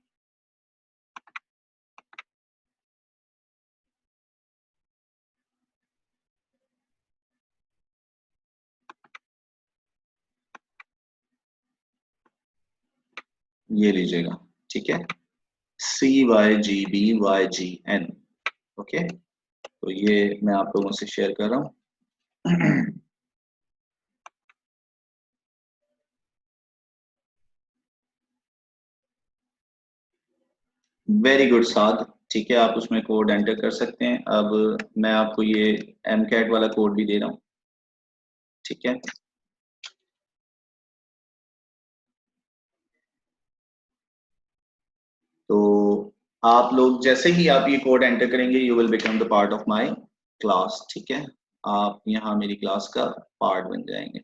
ये लीजिएगा. ठीक है, CYGBYGN. ओके, तो ये मैं आप लोगों से शेयर कर रहा हूँ. वेरी गुड साद. ठीक है, आप उसमें कोड एंटर कर सकते हैं. अब मैं आपको ये एम कैट वाला कोड भी दे रहा हूँ. ठीक है, तो आप लोग जैसे ही आप ये कोड एंटर करेंगे you will become the part of my class. ठीक है, आप यहाँ मेरी क्लास का पार्ट बन जाएंगे.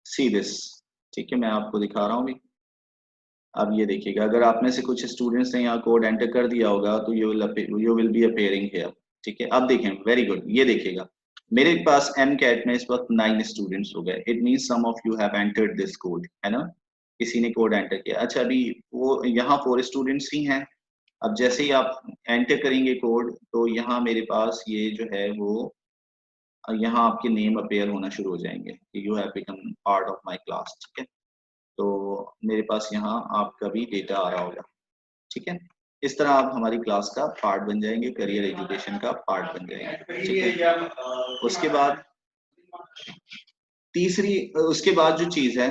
See this. ठीक है, मैं आपको दिखा रहा हूँ अभी. अब ये देखिएगा, अगर आप में से कुछ स्टूडेंट्स ने यहाँ कोड एंटर कर दिया होगा तो you will B appearing here. ठीक है, अब देखें, वेरी गुड. ये देखिएगा मेरे पास एम कैट में इस वक्त 9 स्टूडेंट्स हो गए. It means some of you have entered this code, है ना, किसी ने कोड एंटर किया. अच्छा, अभी वो यहाँ 4 स्टूडेंट्स ही हैं. अब जैसे ही आप एंटर करेंगे कोड तो यहाँ मेरे पास ये जो है वो यहाँ आपके नेम अपेयर होना शुरू हो जाएंगे कि you have become part of my class. ठीक है, तो मेरे पास यहाँ आपका भी डेटा आ रहा होगा. ठीक है, इस तरह आप हमारी क्लास का पार्ट बन जाएंगे, करियर एजुकेशन का पार्ट बन जाएंगे. ठीक है, उसके बाद उसके बाद जो चीज है,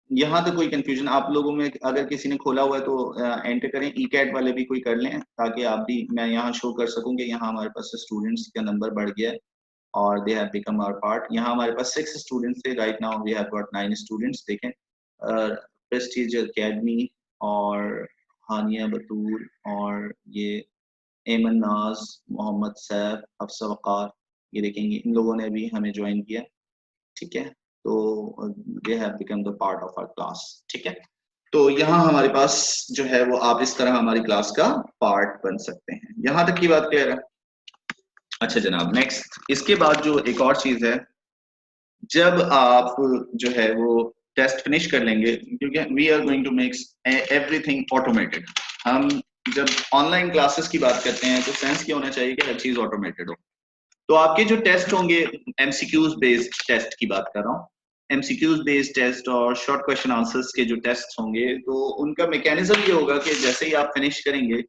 यहाँ तो कोई कंफ्यूजन आप लोगों में अगर किसी ने खोला हुआ है तो एंटर करें. ई कैट वाले भी कोई कर लें ताकि आप भी, मैं यहाँ शो कर सकूँ कि यहाँ हमारे पास स्टूडेंट्स का नंबर बढ़ गया है और they have become our part. यहाँ हमारे पास 6 स्टूडेंट्स थे. Right now we have got 9 students. देखें, प्रेस्टीज एकेडमी और हानिया बतूल और ये एमन नाज, मोहम्मद सैफ, अफसा वकार, ये देखेंगे इन लोगों ने भी हमें ज्वाइन किया. ठीक है, तो they have become the part of our class. ठीक है, तो यहाँ हमारे पास जो है वो आप इस तरह हमारी क्लास का पार्ट बन सकते हैं। यहाँ तक की बात क्लियर है? अच्छा जनाब, नेक्स्ट इसके बाद जो एक और चीज है, जब आप जो है वो टेस्ट फिनिश कर लेंगे, क्योंकि we are going to make everything automated. हम जब ऑनलाइन क्लासेस की बात करते हैं तो सेंस क्या होना चाहिए कि हर चीज ऑटोमेटेड हो। तो आपके जो टेस्ट होंगे, एमसीक्यूज बेस्ड टेस्ट की बात कर रहा हूँ, एमसीक्यूज बेस्ड टेस्ट और शॉर्ट क्वेश्चन आंसर्स के जो टेस्ट होंगे, तो उनका मैकेनिज्म ये होगा कि जैसे ही आप फिनिश करेंगे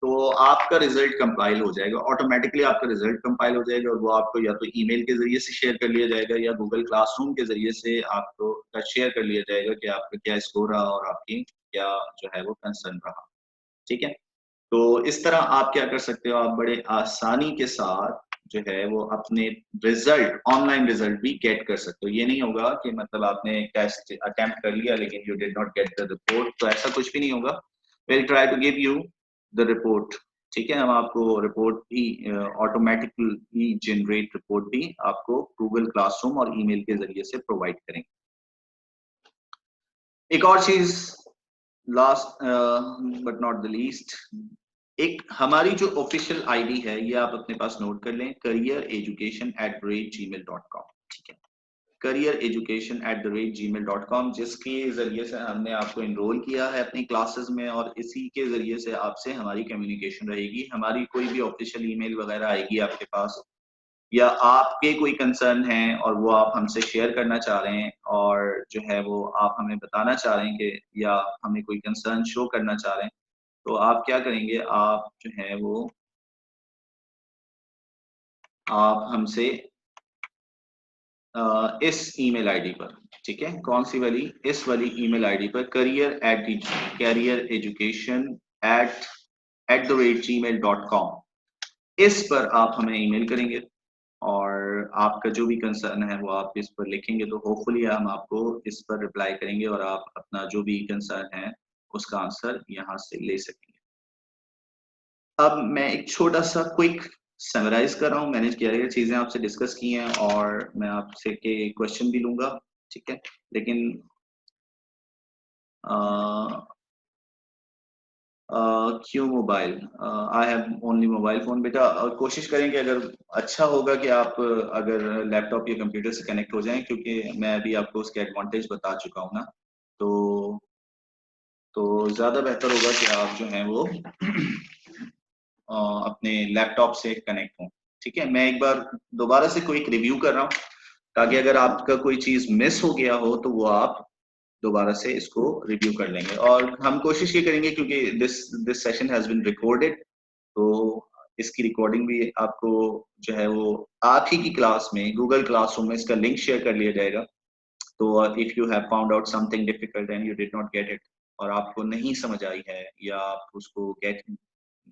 तो आपका रिजल्ट कंपाइल हो जाएगा, ऑटोमेटिकली आपका रिजल्ट कंपाइल हो जाएगा, और वो आपको या तो ईमेल के जरिए से शेयर कर लिया जाएगा या गूगल क्लासरूम के जरिए से आपको शेयर कर लिया जाएगा कि आपका क्या स्कोर रहा और आपकी क्या जो है वो कंसर्न रहा। ठीक है, तो इस तरह आप क्या कर सकते हो, आप बड़े आसानी के साथ जो है वो अपने रिजल्ट, ऑनलाइन रिजल्ट भी गेट कर सकते हो। ये नहीं होगा कि मतलब आपने टेस्ट अटेम्प्ट कर लिया लेकिन you did not get the report, तो ऐसा कुछ भी नहीं होगा। Will try to give you the report. ठीक है, हम आपको रिपोर्ट भी ऑटोमेटिकली जनरेट रिपोर्ट भी आपको गूगल क्लासरूम और ईमेल के जरिए से प्रोवाइड करेंगे। एक और चीज, last but not the least, एक हमारी जो ऑफिशियल आईडी है ये आप अपने पास नोट कर लें, careereducation@gmail.com। ठीक है, careereducation@gmail.com, जिसके जरिए से हमने आपको इनरोल किया है अपनी क्लासेस में, और इसी के जरिए से आपसे हमारी कम्युनिकेशन रहेगी। हमारी कोई भी ऑफिशियल ईमेल वगैरह आएगी आपके पास, या आपके कोई कंसर्न है और वो आप हमसे शेयर करना चाह रहे हैं, और जो है वो आप हमें बताना चाह रहे हैं कि, या हमें कोई कंसर्न शो करना चाह रहे हैं, तो आप क्या करेंगे, आप जो है वो आप हमसे इस ईमेल आईडी पर, ठीक है, कौन सी वाली, इस वाली ईमेल आईडी पर, careereducation@gmail.com, इस पर आप हमें ईमेल करेंगे और आपका जो भी कंसर्न है वो आप इस पर लिखेंगे, तो होपफुली हम आपको इस पर रिप्लाई करेंगे और आप अपना जो भी कंसर्न है उसका आंसर यहाँ से ले सकेंगे। अब मैं एक छोटा सा क्विक समराइज कर रहा हूँ, मैंने क्या चीजें आपसे डिस्कस की हैं, और मैं आपसे के क्वेश्चन भी लूंगा। ठीक है, लेकिन क्यों mobile, I have only mobile phone. बेटा कोशिश करें कि अगर अच्छा होगा कि आप अगर लैपटॉप या कंप्यूटर से कनेक्ट हो जाएं, क्योंकि मैं अभी आपको उसके एडवांटेज बता चुका हूँ ना, तो ज्यादा बेहतर होगा कि आप जो हैं वो अपने लैपटॉप से कनेक्ट हों। ठीक है, मैं एक बार दोबारा से क्विक रिव्यू कर रहा हूँ, ताकि अगर आपका कोई चीज मिस हो गया हो तो वो आप दोबारा से इसको रिव्यू कर लेंगे। और हम कोशिश ये करेंगे, क्योंकि this session has been recorded, तो इसकी रिकॉर्डिंग भी आपको जो है वो आप ही की क्लास में गूगल क्लासरूम में इसका लिंक शेयर कर लिया जाएगा। तो if you have found out something difficult and you did not get it, और आपको नहीं समझ आई है या आप उसको गेट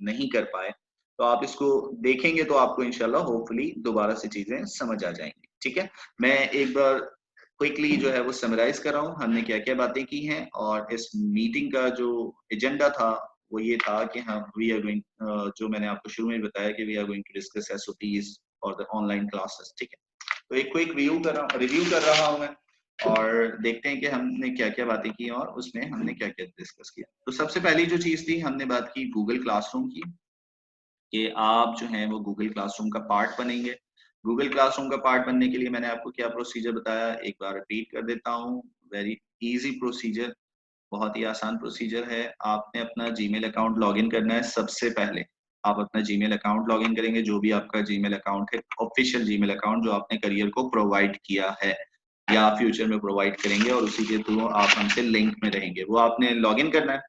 नहीं कर पाए, तो आप इसको देखेंगे तो आपको इंशाल्लाह होपफुली दोबारा से चीजें समझ आ जाएंगी। ठीक है, मैं एक बार क्विकली जो है वो समराइज कर रहा हूँ हमने क्या क्या बातें की हैं, और इस मीटिंग का जो एजेंडा था वो ये था कि हम वी आर गोइंग, जो मैंने आपको शुरू में बताया कि we are going to discuss SOPs और द ऑनलाइन क्लासेस। ठीक है, तो एक क्विक रिव्यू कर रहा हूँ मैं, और देखते हैं कि हमने क्या क्या बातें की और उसमें हमने क्या क्या डिस्कस किया। तो सबसे पहली जो चीज थी, हमने बात की गूगल क्लासरूम की, कि आप जो हैं वो गूगल क्लासरूम का पार्ट बनेंगे। गूगल क्लासरूम का पार्ट बनने के लिए मैंने आपको क्या प्रोसीजर बताया, एक बार रिपीट कर देता हूँ। वेरी इजी प्रोसीजर, बहुत ही आसान प्रोसीजर है। आपने अपना जीमेल अकाउंट लॉगिन करना है। सबसे पहले आप अपना जीमेल अकाउंट लॉगिन करेंगे, जो भी आपका जीमेल अकाउंट है, ऑफिशियल जीमेल अकाउंट जो आपने करियर को प्रोवाइड किया है या फ्यूचर में प्रोवाइड करेंगे, और उसी के थ्रू आप हमसे लिंक में रहेंगे, वो आपने लॉगिन करना है।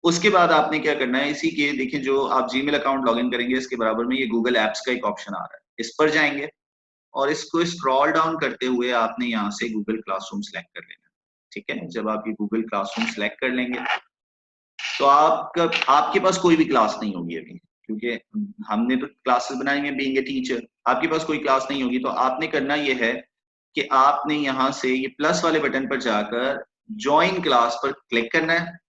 उसके बाद आपने क्या करना है, इसी के देखिए जो आप जीमेल अकाउंट लॉगिन करेंगे इसके बराबर में ये गूगल एप्स का एक ऑप्शन आ रहा है, इस पर जाएंगे और इसको स्क्रॉल डाउन करते हुए आपने यहाँ से गूगल क्लासरूम सेलेक्ट कर लेना। ठीक है, जब आप ये गूगल क्लासरूम सेलेक्ट कर लेंगे तो आपका आपके पास कोई भी क्लास नहीं होगी अभी, क्योंकि हमने तो क्लासेस बनाई हैं बीइंग ए टीचर। आपके पास कोई क्लास नहीं होगी, तो आपने करना ये है कि आपने यहाँ से ये प्लस वाले बटन पर जाकर ज्वाइन क्लास पर क्लिक करना है,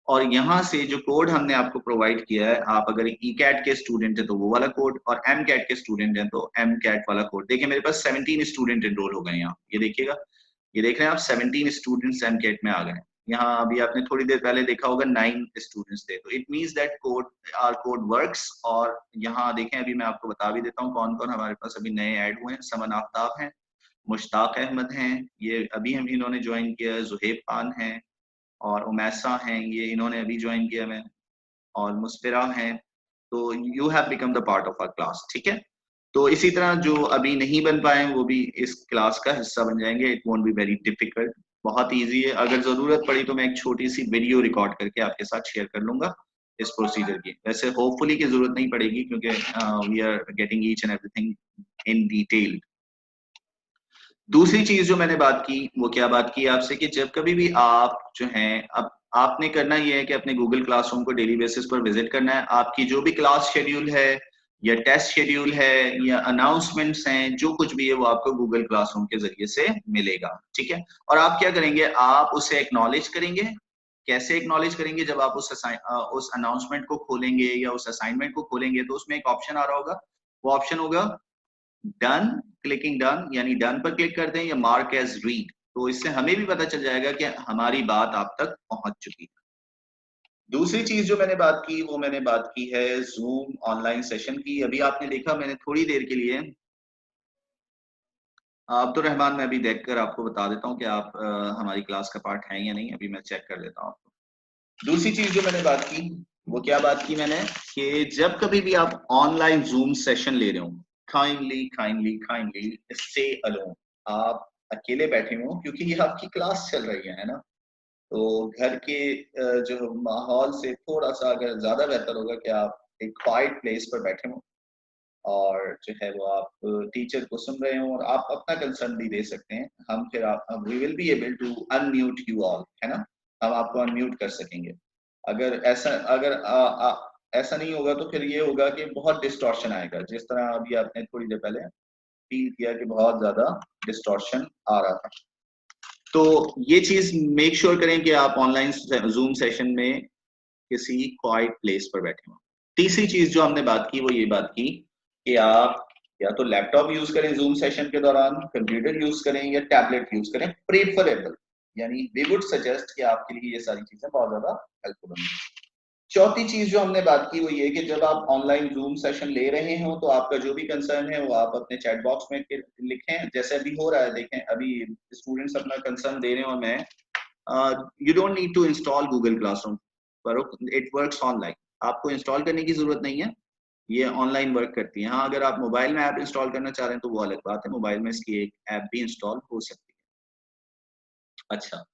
और यहाँ से जो कोड हमने आपको प्रोवाइड किया है, आप अगर ई कैट के स्टूडेंट है तो वो वाला कोड, और एम कैट के स्टूडेंट है तो एम कैट वाला कोड। देखिए मेरे पास 17 स्टूडेंट एनरोल हो गए हैं यहाँ, ये देखिएगा, ये देख रहे हैं आप 17 स्टूडेंट्स एम कैट में आ गए। यहाँ अभी आपने थोड़ी देर पहले देखा होगा 9 स्टूडेंट्स थे, तो it means that code works. और यहाँ देखें, अभी मैं आपको बता भी देता हूँ कौन कौन हमारे पास अभी नए ऐड हुए हैं। समन आफ्ताब हैं, मुश्ताक अहमद हैं, ये अभी हम इन्होंने ज्वाइन किया है। जुहेब खान हैं और उमैसा हैं, ये इन्होंने अभी ज्वाइन किया है। और मुस्फिरा हैं। तो you have become the part of our class, ठीक है। तो इसी तरह जो अभी नहीं बन पाए वो भी इस क्लास का हिस्सा बन जाएंगे। It won't be very difficult, बहुत इजी है। अगर जरूरत पड़ी तो मैं एक छोटी सी वीडियो रिकॉर्ड करके आपके साथ शेयर कर लूंगा इस प्रोसीजर की। वैसे होपफुली की जरूरत नहीं पड़ेगी, क्योंकि we are getting each and everything in detail. दूसरी चीज जो मैंने बात की, वो क्या बात की आपसे, कि जब कभी भी आप जो हैं, अब आपने करना ये है कि अपने गूगल क्लासरूम को डेली बेसिस पर विजिट करना है। आपकी जो भी क्लास शेड्यूल है या टेस्ट शेड्यूल है या अनाउंसमेंट्स हैं, जो कुछ भी है वो आपको गूगल क्लासरूम के जरिए से मिलेगा, ठीक है। और आप क्या करेंगे, आप उसे एक्नॉलेज करेंगे। कैसे एक्नॉलेज करेंगे, जब आप उस अनाउंसमेंट को खोलेंगे या उस असाइनमेंट को खोलेंगे तो उसमें एक ऑप्शन आ रहा होगा, वो ऑप्शन होगा डन। क्लिकिंग डन, यानी डन पर क्लिक कर दें, या मार्क एज रीड। तो इससे हमें भी पता चल जाएगा कि हमारी बात आप तक पहुंच चुकी है। दूसरी चीज जो मैंने बात की, वो मैंने बात की है जूम ऑनलाइन सेशन की। अभी आपने देखा, मैंने थोड़ी देर के लिए अब्दुल रहमान, मैं अभी देखकर आपको बता देता हूँ कि आप हमारी क्लास का पार्ट है या नहीं। अभी मैं चेक कर लेता हूँ आपको। दूसरी चीज जो मैंने बात की, वो क्या बात की मैंने, कि जब कभी भी आप ऑनलाइन जूम सेशन ले रहे हो, kindly kindly kindly stay alone. आप अकेले बैठे हो, क्योंकि ये आपकी क्लास चल रही है ना। तो घर के जो माहौल से थोड़ा सा अगर ज्यादा बेहतर होगा कि आप एक क्वाइट प्लेस पर बैठे हो और जो है वो आप टीचर को सुन रहे हो, और आप अपना कंसर्न भी दे सकते हैं। हम फिर आप we will be able to unmute you all, है ना। हम आपको अनम्यूट कर सकेंगे। अगर ऐसा नहीं होगा तो फिर ये होगा कि बहुत डिस्टॉर्शन आएगा, जिस तरह अभी आपने थोड़ी देर पहले फील किया कि बहुत ज्यादा डिस्टॉर्शन आ रहा था। तो ये चीज मेक श्योर करें कि आप ऑनलाइन जूम सेशन में किसी क्वाइट प्लेस पर बैठे हो। तीसरी चीज जो हमने बात की, वो ये बात की कि आप या तो लैपटॉप यूज करें जूम सेशन के दौरान, कंप्यूटर यूज करें या टैबलेट यूज करें, प्रेफरेबल। यानी वी वुड सजेस्ट कि आपके लिए ये सारी चीजें बहुत ज्यादा हेल्पफुल होंगी। चौथी चीज जो हमने बात की, वो ये कि जब आप ऑनलाइन जूम सेशन ले रहे हो तो आपका जो भी कंसर्न है वो आप अपने चैट बॉक्स में लिखें, जैसे अभी हो रहा है। देखें, अभी स्टूडेंट्स अपना कंसर्न दे रहे हैं, और मैं you don't need to install Google classroom, पर इट वर्क्स ऑनलाइन। आपको इंस्टॉल करने की जरूरत नहीं है, ये ऑनलाइन वर्क करती है। हाँ, अगर आप मोबाइल में ऐप इंस्टॉल करना चाह रहे हैं तो वो अलग बात है, मोबाइल में इसकी एक ऐप भी इंस्टॉल हो सकती है। अच्छा,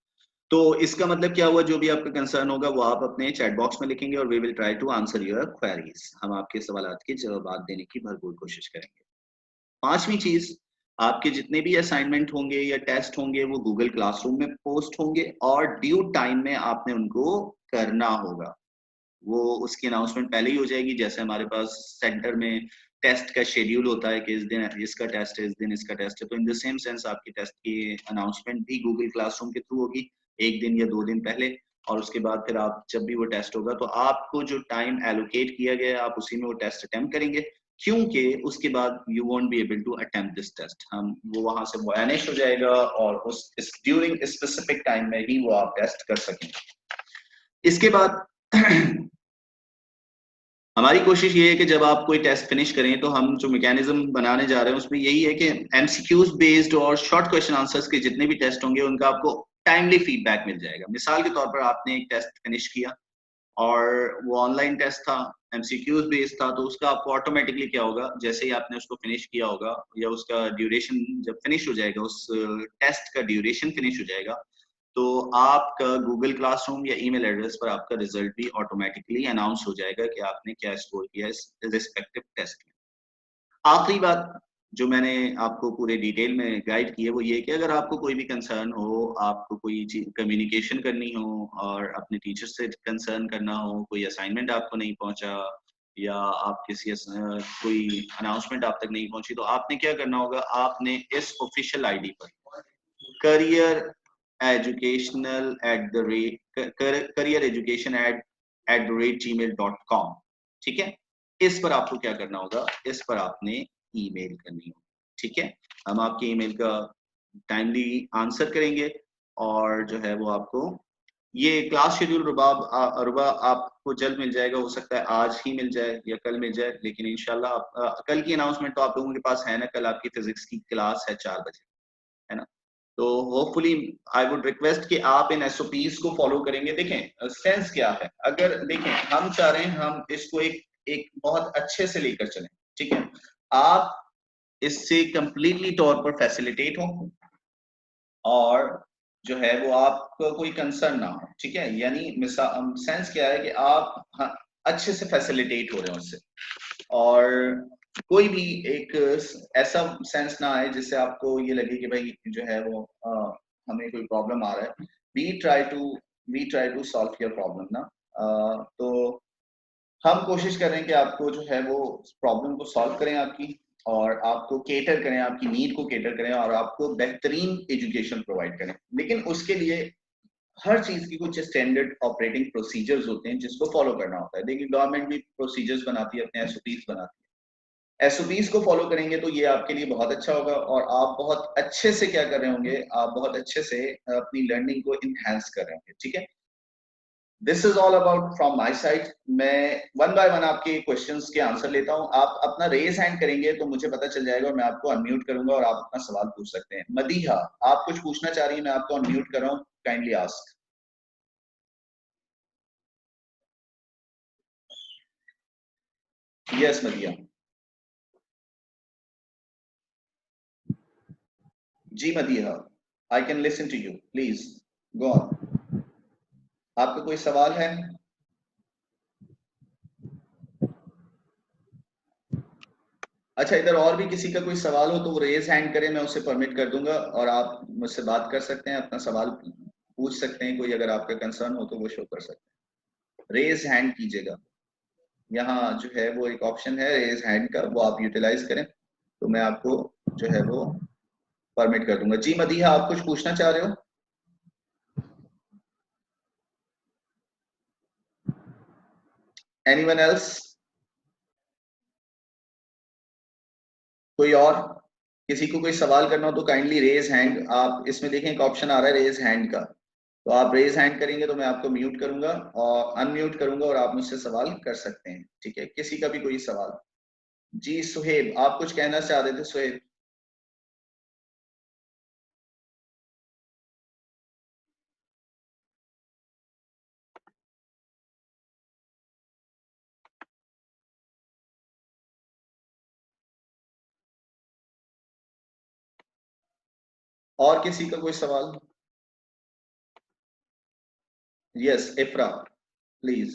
तो इसका मतलब क्या हुआ, जो भी आपका कंसर्न होगा वो आप अपने चैट बॉक्स में लिखेंगे और we will try to answer your queries. हम आपके सवालों के जवाब देने की भरपूर कोशिश करेंगे। पांचवी चीज, आपके जितने भी असाइनमेंट होंगे या टेस्ट होंगे वो गूगल क्लासरूम में पोस्ट होंगे, और ड्यू टाइम में आपने उनको करना होगा। वो उसकी अनाउंसमेंट पहले ही हो जाएगी। जैसे हमारे पास सेंटर में टेस्ट का शेड्यूल होता है कि इस दिन इसका टेस्ट है, इस दिन इसका टेस्ट है, तो इन द सेम सेंस आपकी टेस्ट की अनाउंसमेंट भी गूगल क्लासरूम के थ्रू होगी, एक दिन या 2 दिन पहले। और उसके बाद फिर आप जब भी वो टेस्ट होगा तो आपको जो टाइम एलोकेट किया गया है आप उसी में वो टेस्ट अटेम्प्ट करेंगे, क्योंकि उसके बाद you won't be able to attempt this test. हम वो वहां से वैनिश हो जाएगा, और उस ड्यूरिंग स्पेसिफिक टाइम में ही वो आप टेस्ट कर सकेंगे। इसके बाद हमारी कोशिश ये है कि जब आप कोई टेस्ट फिनिश करें तो हम जो मैकेनिज्म बनाने जा रहे हैं उसमें यही है कि एमसीक्यूज बेस्ड और शॉर्ट क्वेश्चन आंसर्स के जितने भी टेस्ट होंगे उनका आपको टाइमली फीडबैक मिल जाएगा। मिसाल के तौर पर आपने एक टेस्ट फिनिश किया और वो ऑनलाइन टेस्ट था, एमसीक्यूज बेस्ड था, तो उसका आपको ऑटोमेटिकली क्या होगा, जैसे ही आपने उसको फिनिश किया होगा या उसका ड्यूरेशन जब फिनिश हो जाएगा, उस टेस्ट का ड्यूरेशन फिनिश हो जाएगा, तो आपका गूगल क्लासरूम या ईमेल एड्रेस पर आपका रिजल्ट भी ऑटोमेटिकली अनाउंस हो जाएगा कि आपने क्या स्कोर किया इस रिस्पेक्टिव टेस्ट में। आखिरी बात जो मैंने आपको पूरे डिटेल में गाइड की है वो ये कि अगर आपको कोई भी कंसर्न हो, आपको कोई कम्युनिकेशन करनी हो और अपने टीचर से कंसर्न करना हो, कोई असाइनमेंट आपको नहीं पहुंचा या आप किसी कोई अनाउंसमेंट आप तक नहीं पहुंची, तो आपने क्या करना होगा, आपने इस ऑफिशियल आईडी पर career educational at the rate career education at the rate gmail.com, ठीक है। इस पर आपको क्या करना होगा, इस पर आपने ईमेल करनी होगी, ठीक है। हम आपके ईमेल का टाइमली आंसर करेंगे और जो है वो आपको ये क्लास शेड्यूल रुबाब रुबा आपको जल्द मिल जाएगा, हो सकता है आज ही मिल जाए या कल मिल जाए, लेकिन इंशाल्लाह कल की अनाउंसमेंट तो आप लोगों के पास है ना, कल आपकी फिजिक्स की क्लास है 4 बजे, है ना। तो होपफुली आई वुड रिक्वेस्ट कि आप इन एसओपीज को फॉलो करेंगे। देखें सेंस क्या है, अगर देखें हम चाह रहे हैं हम इसको एक एक बहुत अच्छे से लेकर चलें, ठीक है, आप इससे कंप्लीटली तौर पर फैसिलिटेट हो और जो है वो आपको कोई कंसर्न ना हो, ठीक है, यानी सेंस क्या है कि आप अच्छे से फैसिलिटेट हो रहे हो उससे, और कोई भी एक ऐसा सेंस ना आए जिससे आपको ये लगे कि भाई जो है वो हमें कोई प्रॉब्लम आ रहा है। We try to solve your problem ना। तो हम कोशिश कर रहे हैं कि आपको जो है वो प्रॉब्लम को सॉल्व करें आपकी, और आपको केटर करें, आपकी नीड को केटर करें, और आपको बेहतरीन एजुकेशन प्रोवाइड करें। लेकिन उसके लिए हर चीज की कुछ स्टैंडर्ड ऑपरेटिंग प्रोसीजर्स होते हैं जिसको फॉलो करना होता है। देखिए गवर्नमेंट भी प्रोसीजर्स बनाती है, अपने एसओपीज बनाती है, एसओपीज को फॉलो करेंगे तो ये आपके लिए बहुत अच्छा होगा, और आप बहुत अच्छे से क्या कर रहे होंगे, आप बहुत अच्छे से अपनी लर्निंग को इनहेंस कर रहे होंगे, ठीक है। This is all about from my side. मैं वन बाय वन आपके क्वेश्चंस के आंसर लेता हूं। आप अपना रेज हैंड करेंगे तो मुझे पता चल जाएगा और मैं आपको अनम्यूट करूंगा और आप अपना सवाल पूछ सकते हैं। मदीहा, आप कुछ पूछना चाह रही हैं, मैं आपको अनम्यूट कर रहा हूं, काइंडली आस्क। यस मदीहा। जी Madiha, I can listen to you, please go on. आपका कोई सवाल है? अच्छा, इधर और भी किसी का कोई सवाल हो तो वो रेज हैंड करे, मैं उसे परमिट कर दूंगा और आप मुझसे बात कर सकते हैं, अपना सवाल पूछ सकते हैं। कोई अगर आपका कंसर्न हो तो वो शो कर सकते हैं, रेज हैंड कीजिएगा। यहाँ जो है वो एक ऑप्शन है रेज हैंड का, वो आप यूटिलाइज करें तो मैं आपको जो है वो परमिट कर दूंगा। जी मदीहा, आप कुछ पूछना चाह रहे हो? Anyone else? कोई और किसी को कोई सवाल करना हो तो काइंडली रेज हैंड, आप इसमें देखें एक ऑप्शन आ रहा है रेज हैंड का, तो आप रेज हैंड करेंगे तो मैं आपको म्यूट करूंगा और अनम्यूट करूंगा और आप मुझसे सवाल कर सकते हैं, ठीक है। किसी का भी कोई सवाल? जी सुहेब, आप कुछ कहना चाह रहे थे सुहेब? और किसी का कोई सवाल? Yes इफ्रा, please.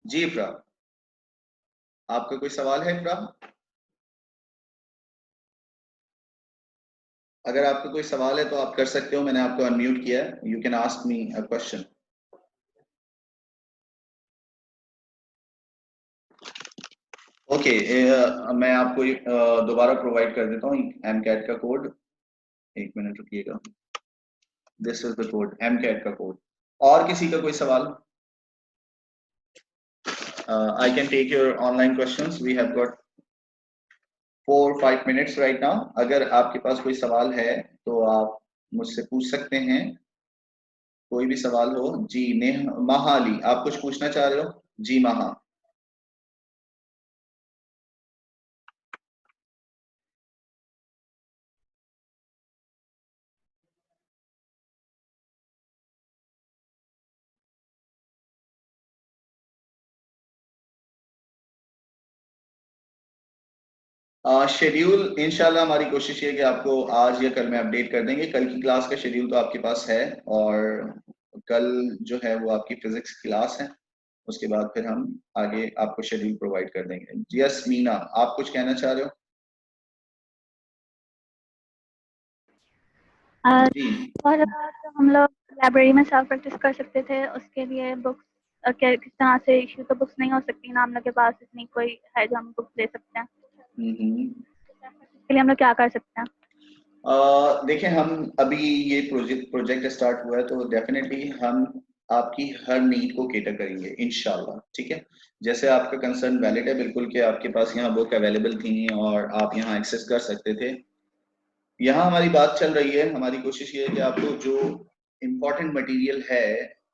जी इफ्रा, आपका कोई सवाल है इफ्रा? अगर आपका कोई सवाल है तो आप कर सकते हो, मैंने आपको अनम्यूट किया है, you can ask me a question. Okay, मैं आपको दोबारा प्रोवाइड कर देता हूँ एम कैट का कोड, एक मिनट रुकिएगा। This is the code, MCAT का कोड। और किसी का कोई सवाल? I can take your online questions, we have got 4-5 minutes right now. अगर आपके पास कोई सवाल है तो आप मुझसे पूछ सकते हैं, कोई भी सवाल हो। जी नेह महाली, आप कुछ पूछना चाह रहे हो? जी महा। शेड्यूल इंशाल्लाह हमारी कोशिश ये है कि आपको आज या कल में अपडेट कर देंगे। कल की क्लास का शेड्यूल तो आपके पास है, और कल जो है वो आपकी फिजिक्स क्लास है, उसके बाद फिर हम आगे आपको शेड्यूल प्रोवाइड कर देंगे। यस मीना, आप कुछ कहना चाह रहे हो? जी और तो हम लोग लाइब्रेरी में सेल्फ प्रैक्टिस कर सकते थे, उसके लिए बुक्स किस तरह से इशू तो बुक्स नहीं हो सकती ना, हम लोग के पास इतनी कोई है जो हम बुक्स दे सकते हैं, इसके लिए हम लोग क्या कर सकते हैं? देखें हम अभी ये प्रोजेक्ट स्टार्ट हुआ है तो डेफिनेटली हम आपकी हर नीड को केटर करेंगे इंशाल्लाह, ठीक है। जैसे आपका कंसर्न वैलिड है बिल्कुल कि आपके पास यहाँ बुक अवेलेबल थी और आप यहाँ एक्सेस कर सकते थे। यहाँ हमारी बात चल रही है, हमारी कोशिश ये है कि आपको जो इम्पोर्टेंट मटेरियल है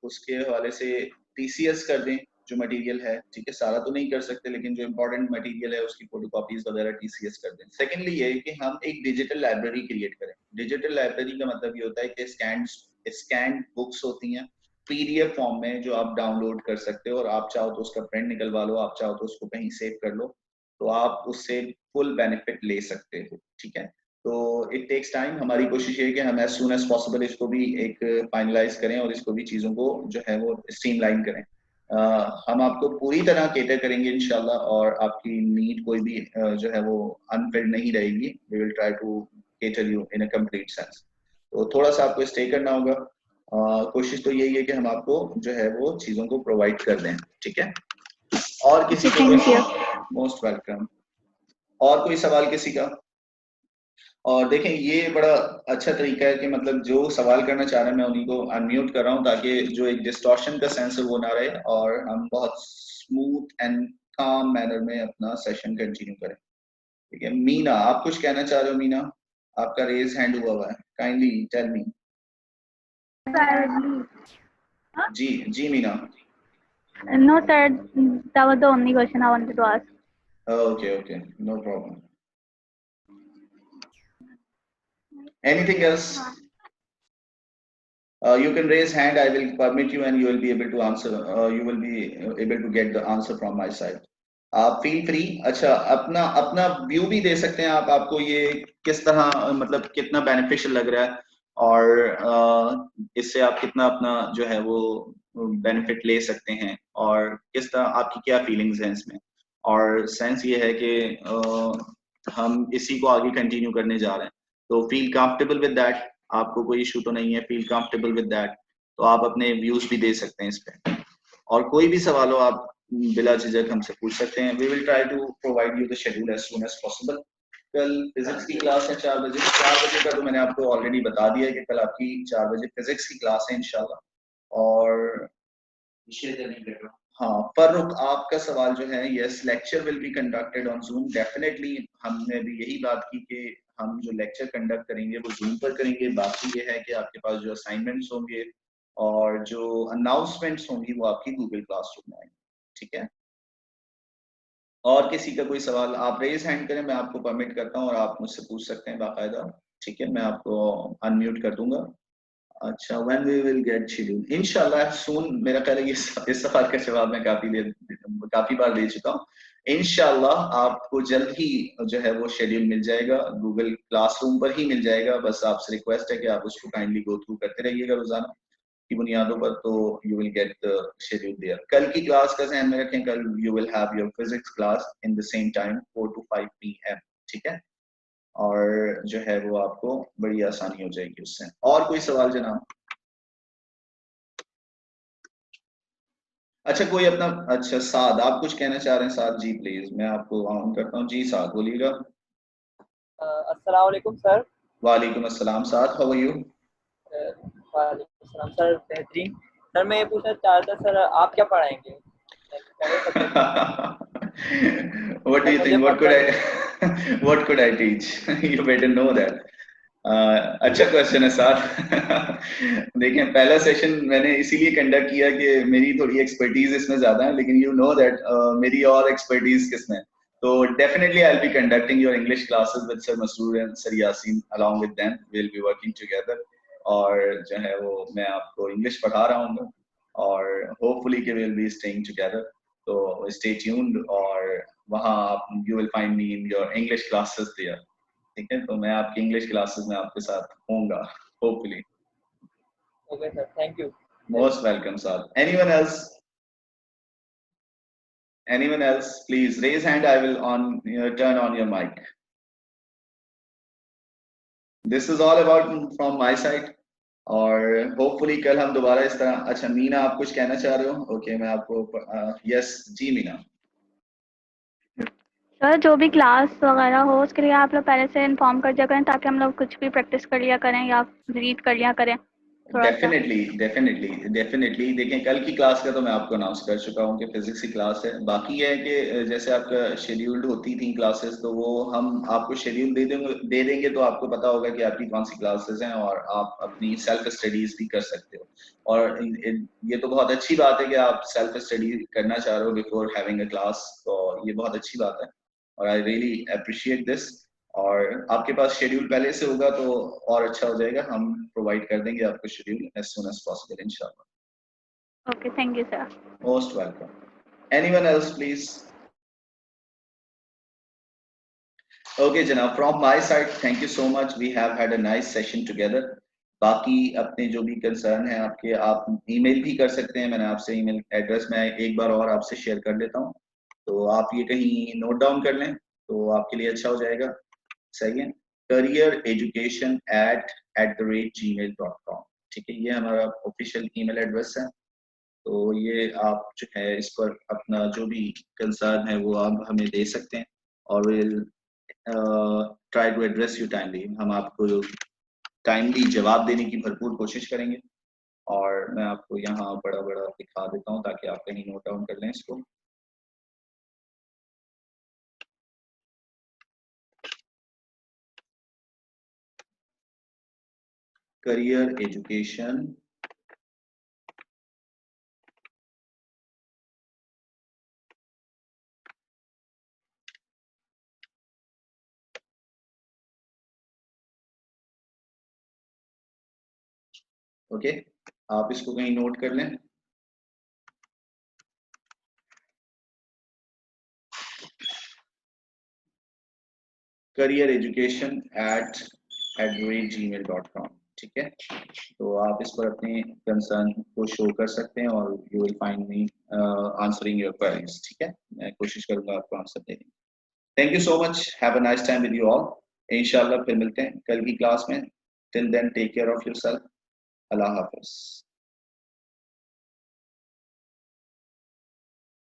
उसके हवाले से TCS कर दें जो मटेरियल है, ठीक है, सारा तो नहीं कर सकते लेकिन जो इम्पोर्टेंट मटेरियल है उसकी फोटोकॉपीज वगैरह TCS कर दें। सेकेंडली ये कि हम एक डिजिटल लाइब्रेरी क्रिएट करें। डिजिटल लाइब्रेरी का मतलब ये होता है कि स्कैन बुक्स होती हैं PDF फॉर्म में जो आप डाउनलोड कर सकते हो, और आप चाहो तो उसका प्रिंट निकलवा लो, आप चाहो तो उसको कहीं सेव कर लो, तो आप उससे फुल बेनिफिट ले सकते हो, ठीक है। तो इट टेक्स टाइम। हमारी कोशिश है कि हम एज सून एज पॉसिबल इसको भी एक फाइनलाइज करें और इसको भी चीज़ों को जो है वो स्ट्रीमलाइन करें। हम आपको पूरी तरह केटर करेंगे इंशाल्लाह, और आपकी नीड कोई भी जो है वो अनफिल्ड नहीं रहेगी। We will try to cater you in a complete sense. तो थोड़ा सा आपको स्टे करना होगा। कोशिश तो यही है कि हम आपको जो है वो चीज़ों को प्रोवाइड कर दें, ठीक है। और किसी का कोई? Most welcome. और कोई सवाल किसी का? और देखें ये बड़ा अच्छा तरीका है कि मतलब जो सवाल करना चाह रहे हैं मैं उन्हीं को अनम्यूट कर रहा हूँ, ताकि जो एक डिस्टॉर्शन का सेंस है वो ना रहे और हम बहुत स्मूथ एंड काम मैनर में अपना सेशन कंटिन्यू करें, ठीक है। मीना, आप कुछ कहना चाह रहे हो? मीना, आपका रेज हैंड हुआ है, काइंडली टेल मी। जी जी Meena. No, sir. That was the only question I wanted to ask. Okay, no problem. Anything else? You can raise hand. I will permit you, and you will be able to answer. You will be able to get the answer from my side. आप feel free. अच्छा, अपना अपना view भी दे सकते हैं आप। आपको ये किस तरह मतलब कितना बेनिफिशियल लग रहा है, और इससे आप कितना अपना जो है वो बेनिफिट ले सकते हैं, और किस तरह आपकी क्या फीलिंग्स हैं इसमें। और सेंस ये है कि हम इसी को आगे कंटिन्यू करने जा रहे हैं, तो फील कंफर्टेबल विद दैट। आपको कोई इशू तो नहीं है? फील कंफर्टेबल विद दैट, तो आप अपने व्यूज भी दे सकते हैं इस पे। और कोई भी सवाल हो आप बिला झिझक हमसे पूछ सकते हैं। We will try to provide you the schedule as soon as possible. कल फिजिक्स की क्लास है 4 बजे। 4 बजे का तो मैंने आपको ऑलरेडी बता दिया है कि कल आपकी 4 बजे फिजिक्स की क्लास है इंशाल्लाह। और हाँ फर्रुख, आपका सवाल जो है, yes lecture will be conducted on zoom definitely. हमने भी यही बात की कि हम जो लेक्चर कंडक्ट करेंगे वो जूम पर करेंगे। बाकी ये है कि आपके पास जो असाइनमेंट्स होंगे और जो अनाउंसमेंट्स होंगी वो आपकी गूगल क्लासरूम में आएंगी, ठीक है। और किसी का कोई सवाल? आप रेज हैंड करें, मैं आपको परमिट करता हूँ और आप मुझसे पूछ सकते हैं बाकायदा, ठीक है। मैं आपको अनम्यूट कर दूंगा। अच्छा, when we will get schedule इंशाल्लाह soon। मेरा ख्याल है कि इस सवाल का जवाब मैं काफी बार दे चुका हूँ। इंशाल्लाह आपको जल्द ही जो है वो शेड्यूल मिल जाएगा, गूगल क्लासरूम पर ही मिल जाएगा। बस आपसे रिक्वेस्ट है कि आप उसको काइंडली गो थ्रू करते रहिएगा रोजाना की बुनियादों पर, तो you will get the schedule there. कल की क्लास का ध्यान में रखें, कल you will have your physics class in the same time 4 to 5 PM, ठीक है। और जो है वो आपको बड़ी आसानी हो जाएगी उससे। और कोई सवाल जनाब? अच्छा कोई अपना, अच्छा साद, आप कुछ कहना चाह रहे हैं? साद जी प्लीज, मैं आपको ऑन करता हूँ जी। साद बोलिएगा। अस्सलाम वालेकुम सर। वालेकुम अस्सलाम। साद, हाउ आर यू? वालेकुम अस्सलाम सर, बेहतरीन। सर मैं ये पूछना चाह रहा था सर, आप क्या पढ़ाएंगे? What do you think? What could I teach? You better know that. अच्छा क्वेश्चन है सर। देखें, पहला सेशन मैंने इसीलिए कंडक्ट किया कि मेरी थोड़ी एक्सपर्टीज इसमें ज्यादा है, लेकिन यू नो दैट मेरी और एक्सपर्टीज किसमें। तो definitely I will be conducting your English classes with sir Masroor and sir Yasin, along with them we will be working together. और जो है वो मैं आपको इंग्लिश पढ़ा रहा हूँ, और होपफुली कि we will be staying together. So stay tuned, और वहाँ आप you will find me in your English classes there, ठीक है। तो मैं आपकी इंग्लिश क्लासेस में आपके साथ होऊंगा hopefully. Okay sir, thank you. Most welcome sir. anyone else please raise hand, I will turn on your mic. This is all about from my side, और होपफुली कल हम दोबारा इस तरह। अच्छा मीना, आप कुछ कहना चाह रहे हो? ओके, मैं आपको यस जी मीना। सर जो भी क्लास वगैरह हो उसके लिए आप लोग पहले से इन्फॉर्म कर दिया करें, ताकि हम लोग कुछ भी प्रैक्टिस कर लिया करें या रीड कर लिया करें। थोड़ा सा। डेफिनेटली देखें, कल की क्लास का तो मैं आपको अनाउंस कर चुका हूँ कि फिजिक्स की क्लास है। बाकी ये है कि जैसे आपका शेड्यूल्ड होती थी क्लासेस, तो वो हम आपको शेड्यूल दे देंगे तो आपको पता होगा कि आपकी कौन सी क्लासेस हैं और आप अपनी सेल्फ स्टडीज भी कर सकते हो। और ये तो बहुत अच्छी बात है कि आप सेल्फ स्टडी करना चाह रहे हो बिफोर हैविंग अ क्लास, तो ये बहुत अच्छी बात है और आई रियली अप्रिशिएट दिस। और आपके पास शेड्यूल पहले से होगा तो और अच्छा हो जाएगा, हम प्रोवाइड कर देंगे आपको schedule as soon as possible इंशाल्लाह। Okay, thank you sir. Most welcome. Anyone else please? Okay जनाब, from my side thank you so much, we have had a nice session together. बाकी अपने जो भी कंसर्न है आपके, आप ईमेल भी कर सकते हैं। मैंने आपसे ईमेल एड्रेस मैं एक बार और आपसे शेयर कर देता हूँ, तो आप ये कहीं नोट डाउन कर लें तो आपके लिए अच्छा हो जाएगा। सही है, careereducation@gmail.com। ठीक है, ये हमारा ऑफिशियल ईमेल एड्रेस है। तो ये आप जो है इस पर अपना जो भी कंसर्न है वो आप हमें दे सकते हैं और will try to address you timely. हम आपको टाइमली जवाब देने की भरपूर कोशिश करेंगे। और मैं आपको यहाँ बड़ा बड़ा दिखा देता हूँ ताकि आप कहीं नोट डाउन कर लें इसको। करियर एजुकेशन ओके, आप इसको कहीं नोट कर लें। careereducation@gmail.com। ठीक है, तो आप इस पर अपने कंसर्न को शो कर सकते हैं और you will find me answering your queries. ठीक है, मैं कोशिश करूंगा आपको आंसर देने की। Thank you so much, have a nice time with you all. इंशाल्लाह फिर मिलते हैं कल की क्लास में। Till then take care of yourself. अल्लाह हाफिज।